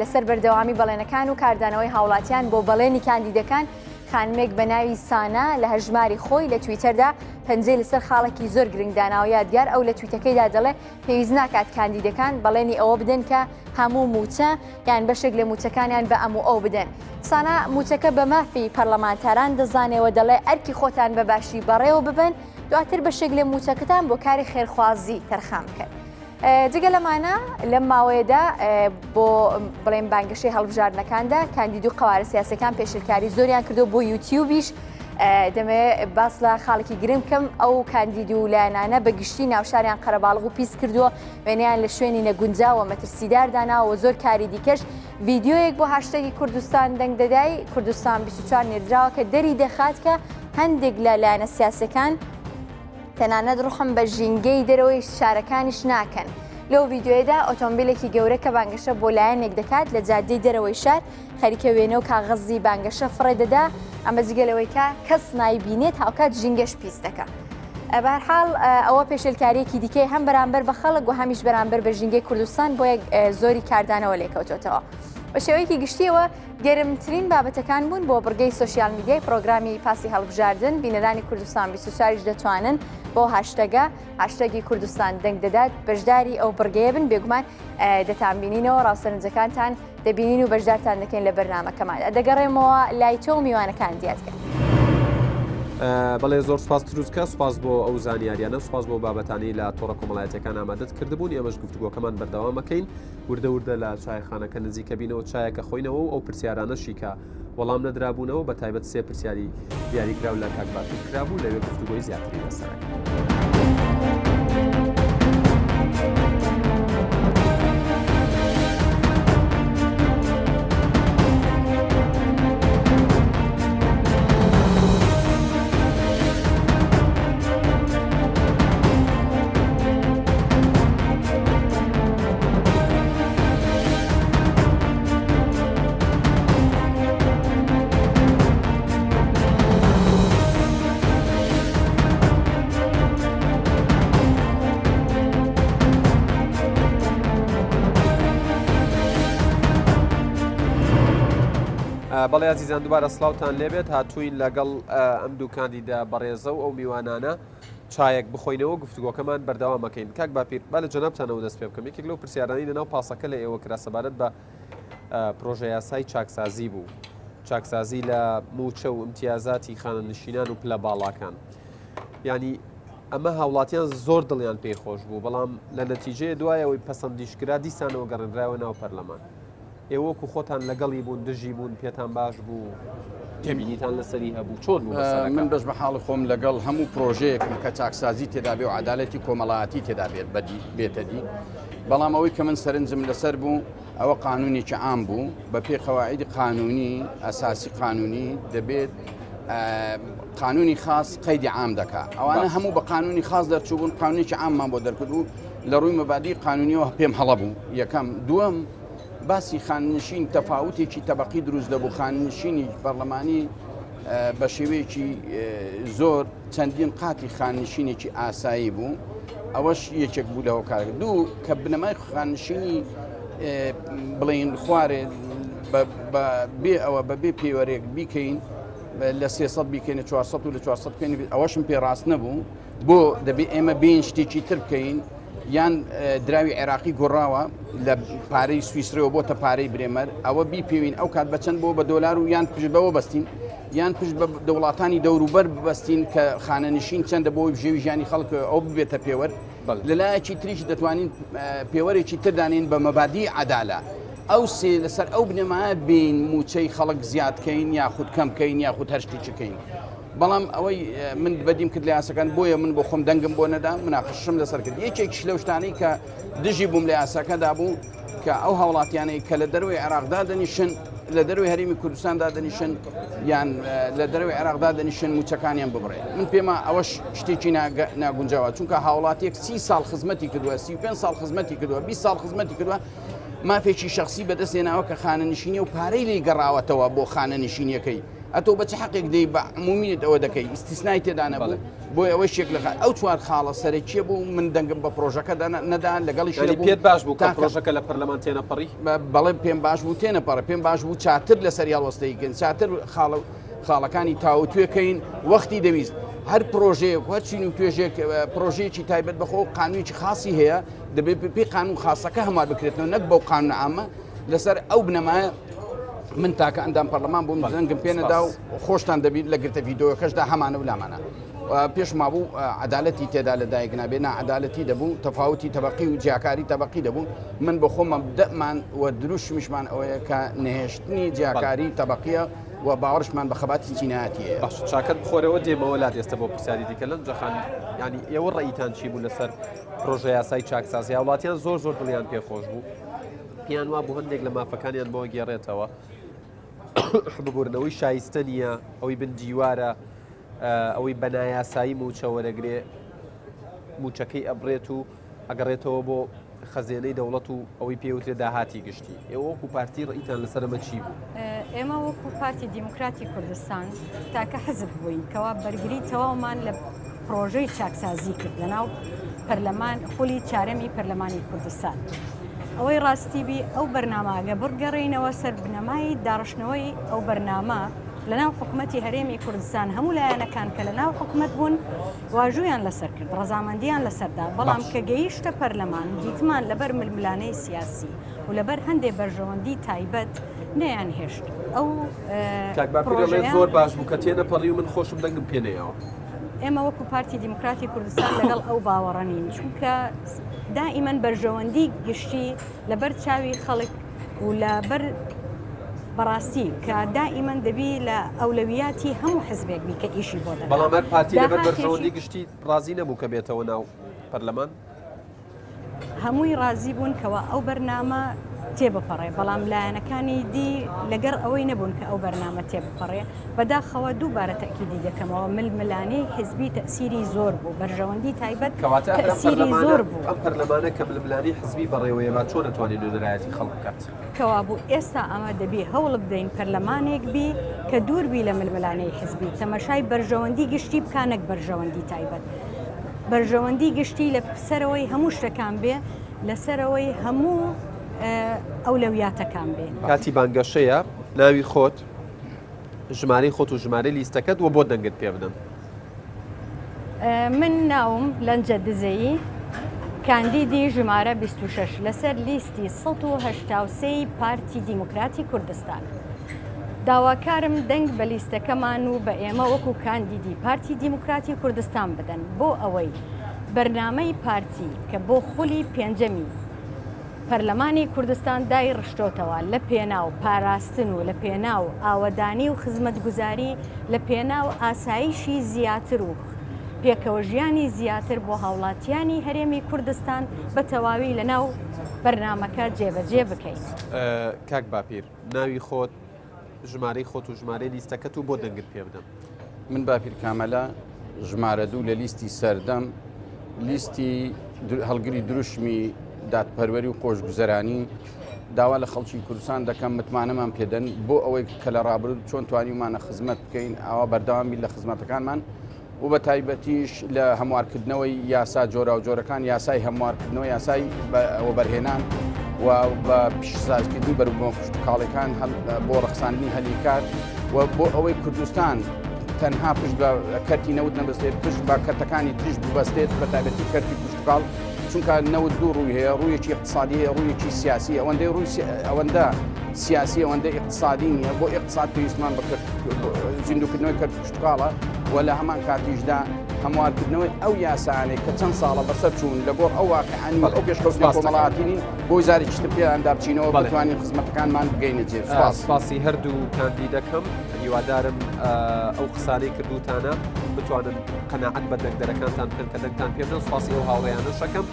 لەسەر بەردەوامی بەڵێنەکان و کاردانەوەی هاوڵاتیان بۆ بەڵێنی کاندیدەکان. خانمێک بە ناوی سانا لە هەژماری خۆی لە تویتەردا پەنجەی لەسەر خاڵێکی زۆر گرنگداناوە یادگار ئەو لە تویتەکەیدا دەڵێ پێویست ناکات کاندیدەکان بەڵێنی ئەوە بدەن کە هەموو موچە یان بەشێک لە موچەکانیان بە ئەموو ئەو بدەن. سانا موچەکە بە مافی پەرلەمانتاران دەزانێەوە دەڵێ ئەرکی خۆتان بە باشی بەڕێوە ببن دواتر بەشێک لە موچەکەتان بۆ کاری خێرخوازی تەرخام بکەن. جگە لەمانە لەم ماوەیەدا بۆ بڵێن بانگەشەی هەڵبژاردنەکاندا کاندید و قەوارە سیاسەکان پێشلکاری زۆریان کردو بۆ یوتیوبیش دەمەوێت باس لە خاڵێکی گرنگ بکەم ئەو کاندید و لایەنانە بەگشتی ناوشاریان قەرەباڵغ و پیس کردووە وێنەیان لە شوێنی نەگونجاوە مەترسیدار داناوە زۆر کاری دیکەش ڤیدیۆیەک بۆ هاشتەگی کوردستان دەنگ دەدای کوردستان 24 نێردراوە کە دەری دەخات کە هەندێک لە لایەنە سیاسەکان تەنانەت ڕوخم بە ژینگەی دەرەوەی شارەکانیش ناکەن. لەو ڤیددیۆیەدا ئۆتۆمبیلێکی گەورە کە بانگەشە بۆ لایەنێک دەکات لە جادەی دەرەوەی شار خەریکە وێنە و کاغەزی بانگەشە فڕێ دەدا ئەمە جگەلەوەی کە کەس نایبینێت هاوکات ژینگەش پیس دەکات. بەهەرحاڵ ئەوە پێشلکاریەکی دیکەی هەم بەرامبەر بە خەڵک و هەمیش بەرامبەر بە ژینگەی کوردستان بۆ یەک زۆری کاردانەوە لێکەوتۆتەوە. بە شێوەیەکی گشتیەوە گەرمترین بابەتەکان بوون بۆ بڕگەی سوسیال میدیای پرۆگرامی پاسی هەڵبژاردن بینەرانی کوردستان 24 دەتوانن بۆ هاشتەگی کوردستان دەنگ دەدات بەشداری ئەو بڕگەیە بن بێگومان دەتانبینینەوە ڕاوسەرنجەکانتان دەبینین و بەشدارتان دەکەین لە بەرنامەکەماندا. دەگەڕێمەوە لای تۆ میوانەکان دیاتکەن. بەڵێ زۆر سپاس تروسکە سپاس بۆ ئەو زانیاریانە سپاس بۆ بابەتانی لە تۆڕە کۆمەڵایەتەکان ئامادەت کردبوون ئێمەش گفتوگۆکەمان بەردەوامەکەین وردە لە چایخانەکە نزیکە بینەوە چایەکە خۆینەوە و ئەو پرسیارانەشی کە وەڵام نەدرابوونەوە بە تایبەت 3 پرسیاری دیاریکراو لە کاکباتی کرابوو لەوێ گفتوگۆی زیاتری لەسەرەکە. بەڵێ عزیزان دووبارە سڵاوتان لێبێت هاتووین لەگەڵ ئەم دوو کاندیدا بەڕێزە و ئەو میوانانە چایەک بخۆینەوە گفتوگۆکەمان بەردەوامەکەین. کاک باپیر با لە جەنابتانەوە دەست پێ بکەم یەکێک لەو پرسیارانی لەناو پاسەکە لە ئێوە کرا سەبارەت بە پرۆژە یاسای چاکسازی بوو چاکسازی لە موچە و امتیازاتی خانەنشینان و پلە باڵاکان ینی ئەمە هاوڵاتیان زۆر دڵیان پێی خۆش بوو بەڵام لە نەتیجەیە دوایەوەی پەسەندیشکرا دیسانەوە گەڕنراوە ناو پەرلەمان ئێوەکو خۆتان لەگەڵی بوون دژی بوون پێتان باش بوو تێبینیتان لەسەری هەبوو چۆن بوو من بەش بە حاڵی خۆم لەگەڵ هەموو پرۆژەیەکم کە چاکسازی تێدا بێ و عەدالەتی کۆمەڵایەتی تێدا بێتە دی بەڵام ئەوەی کە من سەرنجم لەسەر بوو ئەوە قانونێکی عام بوو بە پێی قەواعیدی قانونی ئەساسی قانونی دەبێت قانونی خاص قەیدی عام دەکات ئەوانە هەموو بە قانونی خاص دەرچوو بوون قانونێکی عاممان بۆ دەرکردبوو لە ڕووی مەبادی قانونیەوە پێم هەڵە بوو یەکەم دووەم باسی خاننشین تەفاوتێکی تەبەقی دروست دەبوو خاننشینی پەرلەمانی بە شێوەیەکی زۆر چەندین قاتی خاننشینێکی ئاسایی بوو ئەوەش یەکێک بوو لەوە کار دوو کە بنەمای خاننشینی بڵێن خوارێ بێ ئەوە بەبێ پێوەرێک بیکەین لە 300 بیکەینە 400 و لە 400 بکەین ئەوەشم پێ ڕاست نەبوو بۆ دەبێ ئێمە بین شتێکی تر بکەین یان دراوی عێراقی گۆڕاوە لە پارەی سویسرەوە بۆتە پارەی برێمەر ئەوە بیپێوین ئەو کات بەچەند بۆ بە دۆلار و یان پشت بەوە بەستین یان پشت بە دەوڵاتانی دەوروبەر ببەستین کە خانەنشین چەندە بۆی ژێوی ژیانی خەڵک ئەو ببێتە پێوەەر لەلایەکی تریش دەتوانین پێوەرێکی تردانین بە مەبادی عەدالە ئەو سێ لەسەر ئەو بنەمایە بین موچەی خەڵک زیادکەین یاخود کەمکەین یاخود هەر شتێکەکەین بەڵام ئەوەی من بەدیم کرد لە یاسەکان بۆیە من بۆ خۆم دەنگم بۆ نەدا مناقشم لەسەر کرد یەکێکیش لەو شتانەی کە دژی بووم لە یاساکەدا بوو کە ئەو هاوڵاتیانەی کە لە دەروی عێراقدا دەنیشن لە دەروی هەرێمی کوردستاندا دەنیشن یان لە دەروی عێراقدا دەنیشن موچەکانیان ببڕێ من پێما ئەوەش شتێکی ناگونجاوە چونکە هاوڵاتیەک 30 ساڵ خزمەتی کردووە 35 ساڵ خزمەتی کردووە 20 ساڵ خزمەتی کردووە مافێکی شخصی بەدەستێناوە کە خانەنشینی و پارەی لی گەڕاوەتەوە بۆ خانەنشینیەکەی ئەتۆ بە چه حەقێک دەی بە عمومیت ئەوە دەکەی ئیستیسنای تێدا نەبوو بۆی ئەوە شێک لە ئەو چوار خاڵە سەرەکیە بوو من دەنگم بە پرۆژەکەدا نەدا لەگەڵی پێت باش بوو کە پرۆژەکە لە پەرلەمان تێنەپەڕی بەڵێ پێم باش بوو تێنەپەڕە پێم باش بوو چاتر لە سەریال وەستەیکەن چاتر خاڵەکانی تاوتوێکەین وەختی دەویست هەر پرۆژەیەک هەرچین و توێژێک پرۆژەیەکی تایبەت بەخۆ قانونێکی خاصی هەیە دەبێت پێی قانون خاصەکە هەموار بکرێتەوە نەک بەو قانون عامە لەسەر ئەو بنەمایە من تاکە ئەندام پەرلەمان بووم دەنگم پێنەدا و خۆشتان دەبیت لە گرتە ڤیدۆیەکەشدا هەمانە و لامانە پێشما بوو عەدالەتی تێدا لە دایک نابێ نەعەدالەتی دەبوو تەفاوتی تەبەقی و جیاکاری تەبەقی دەبوو من بە خۆمە دەمان و دروشمیشمان ئەوەیە کە نەهێشتنی جیاکاری تەبەقیە و باوەڕشمان بە خەباتی جینایەتیە باش چاکەت بخۆرەوە دێمەوە لا دێستە بۆ پرسیاری دیکە لەم جەخان ینی ئێوە ڕێیتان چی بوو لەسەر پرۆژە یاسای چاکسازی وڵاتیان زۆر دڵیان پێخۆش بوو پیان وا بوو هەندێک لە مافەکانیان بۆ گێڕێتەوە ببوورنەوەی شایستە نییە ئەوەی بن دیوارە ئەوەی بەنایاسایی موچە وەرەگرێ موچەکەی ئەبرێت و ئەگەڕێتەوە بۆ خەزێنەی دەوڵەت و ئەوەی پێوترێ داهاتی گشتی ئێوە وەکو پارتی ڕئیتان لەسەرمە چی بوو؟ ئێمە وەکو پارتی دیموکراتی کوردستان تاکە حەزب بووین کەوا بەرگری تەواومان لە پرۆژەی چاکسازی کرد لەناو پەرلەمان خولی چارەمی پەرلەمانی کوردستان ئەوەی ڕاستیبی ئەو بەرناماگە بڕگەڕێنەوە سەر بنەمای داڕشتنەوەی ئەو بەرنامە لەناو حکوومەتی هەرێمی کوردستان هەموو لایەنەکان کە لەناو حکوومەت بوون واژویان لەسەر کرد ڕەزامەندیان لەسەردا بەڵام کە گەیشتە پەرلەمان دیتمان لەبەر ململانەی سیاسی و لەبەر هەندێک بەرژەوەندی تایبەت نەیان هێشت ئەو زۆر باش بوو کە تێنەپەڕی و من خۆشم دەنگم پێنەیەوە ئێمە وەکو پارتی دیموکراتی کوردستان لەگەڵ ئەو باوەڕەنین چونکە دائیمەن بەرژەوەندی گشتی لەبەر چاوی خەڵک و لەبەر بەڕاستی کە دائیمەن دەبی لە ئەولەویاتی هەموو حزبێک بی کە ئیشی بۆ دەکات بەڵام هەر پارتی لەبەر بەرژەوەندی گشتی ڕازی نەبوو کە بێتەوە ناو پەرلەمان هەمووی ڕازی بوون کەەوە ئەو بەرنامە تێبپەڕێ بەڵام لایەنەکانی دی لەگەر ئەوەی نەبوون کە ئەو بەرنامە تێبپەڕێ بەداخەوە دووبارە تەکیدی دەکەمەوە ململانەی حزبی تەسیری زۆر بوو بەرژەوەندی تایبەت تەسیری زۆر بوو ئەم پەرلەمانە کە ململانی حزبی بەڕێوەیە با چۆن نەتوانێت نوێنەرایەتی خەڵک بکات کەوا بوو ئێستا ئەمە دەبی هەوڵ بدەین پەرلەمانێک بی کە دووربی لە ململانەی حزبی تەمەشای بەرژەوەندی گشتی بکانێک بەرژەوەندی تایبەت بەرژەوەندی گشتی لە سەرەوەی هەموو شتەکان بێ لەسەرەوەی هەموو ئەولەویاتەکان بێ کاتی بانگەشەیە ناوی خۆت ژمارەی خۆت و ژمارەی لیستەکەت و بۆ دەنگت پێ بدەم من ناوم لەنجە دزەیی کاندیدی ژمارە 26 لەسەر لیستی 183 پارتی دیموکراتی کوردستان داواکارم دەنگ بە لیستەکەمان و بە ئێمە وەکو کاندیدی پارتی دیموکراتی کوردستان بدەن بۆ ئەوەی بەرنامەی پارتی کە بۆ خولی پێنجەمی پەرلەمانی کوردستان دای ڕشتۆتەوە لە پێناو پاراستن و لە پێناو ئاوەدانی و خزمەتگوزاری لە پێناو ئاسایشی زیاتر و پێکەوە ژیانی زیاتر بۆ هاوڵاتیانی هەرێمی کوردستان بە تەواوی لە ناو بەرنامەکە جێبەجێ بکەیت کاک باپیر ناوی خۆت ژمارەی خۆت و ژمارەی لیستەکەت و بۆ دەنگت پێ بدەم من باپیر کامەلە ژمارە 2 لە لیستی سەردەم لیستی هەڵگری دروشمی دادپەروەری و خۆشگوزەرانی داوا لە خەڵکی کوردستان دەکەم متمانەمان پێدەن بۆ ئەوەی کە لە ڕابردوو چۆن توانیمانە خزمەت بکەین ئەوە بەردەوامی لە خزمەتەکانمان و بە تایبەتیش لە هەموارکردنەوەی یاسا جۆرا و جۆرەکان یاسای هەموارکردنەوە یاسای وەبەرهێنان و بە پیشسازکردنی بەروبوومە خوشکاڵەکان بۆ ڕەخساندنی هەلیکات و بۆ ئەوەی کوردستان تەنها پشت بە کەرتی نەوت نەبەستێت پشت بە کەرتەکانی تریش ببەستێت بە تایبەتی کەرتی پشتکاڵ چونکە 92 ڕووی هەیە ڕوویەکی اقتصادی هەیە ڕوویەکی سیاسی ئەوەندە سیاسی ئەوەندە اقتصادی نییە بۆ اقتصاد پێویستمان بکرد زیندوکردنەوەی کرد پشتکاڵە و لە هەمان کاتیشدا هەموارکردنەوەی ئەو یاسانەی کە چەند ساڵە بەسەر چوون لەگۆڕ ئەو واقعانی ئەو پێشکەوتنی کۆمەڵایەتین بۆی زارێکی تر پێیاندا بچینەوە بتوانین خزمەتەکانمان بگەینە جێ. سپاسی هەردوو کاندیدەکەم هیوادارم ئەو قسانەی کردوتانە بتوانن قەناعەت بە دەنگدەرەکانتان بکەن کە دەنگتان پێ بدەن. سپاسی ئەو هاوڕێیانە شەکەم.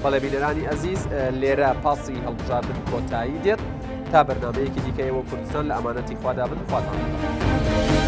بەڵێ بینەرانی ئەزیز لێرە پاسی هەڵبژاردن کۆتایی دێت تا بەرنامەیەکی دیکەیەوە کوردستان لە ئەمانەتی خوادا بن خواتان.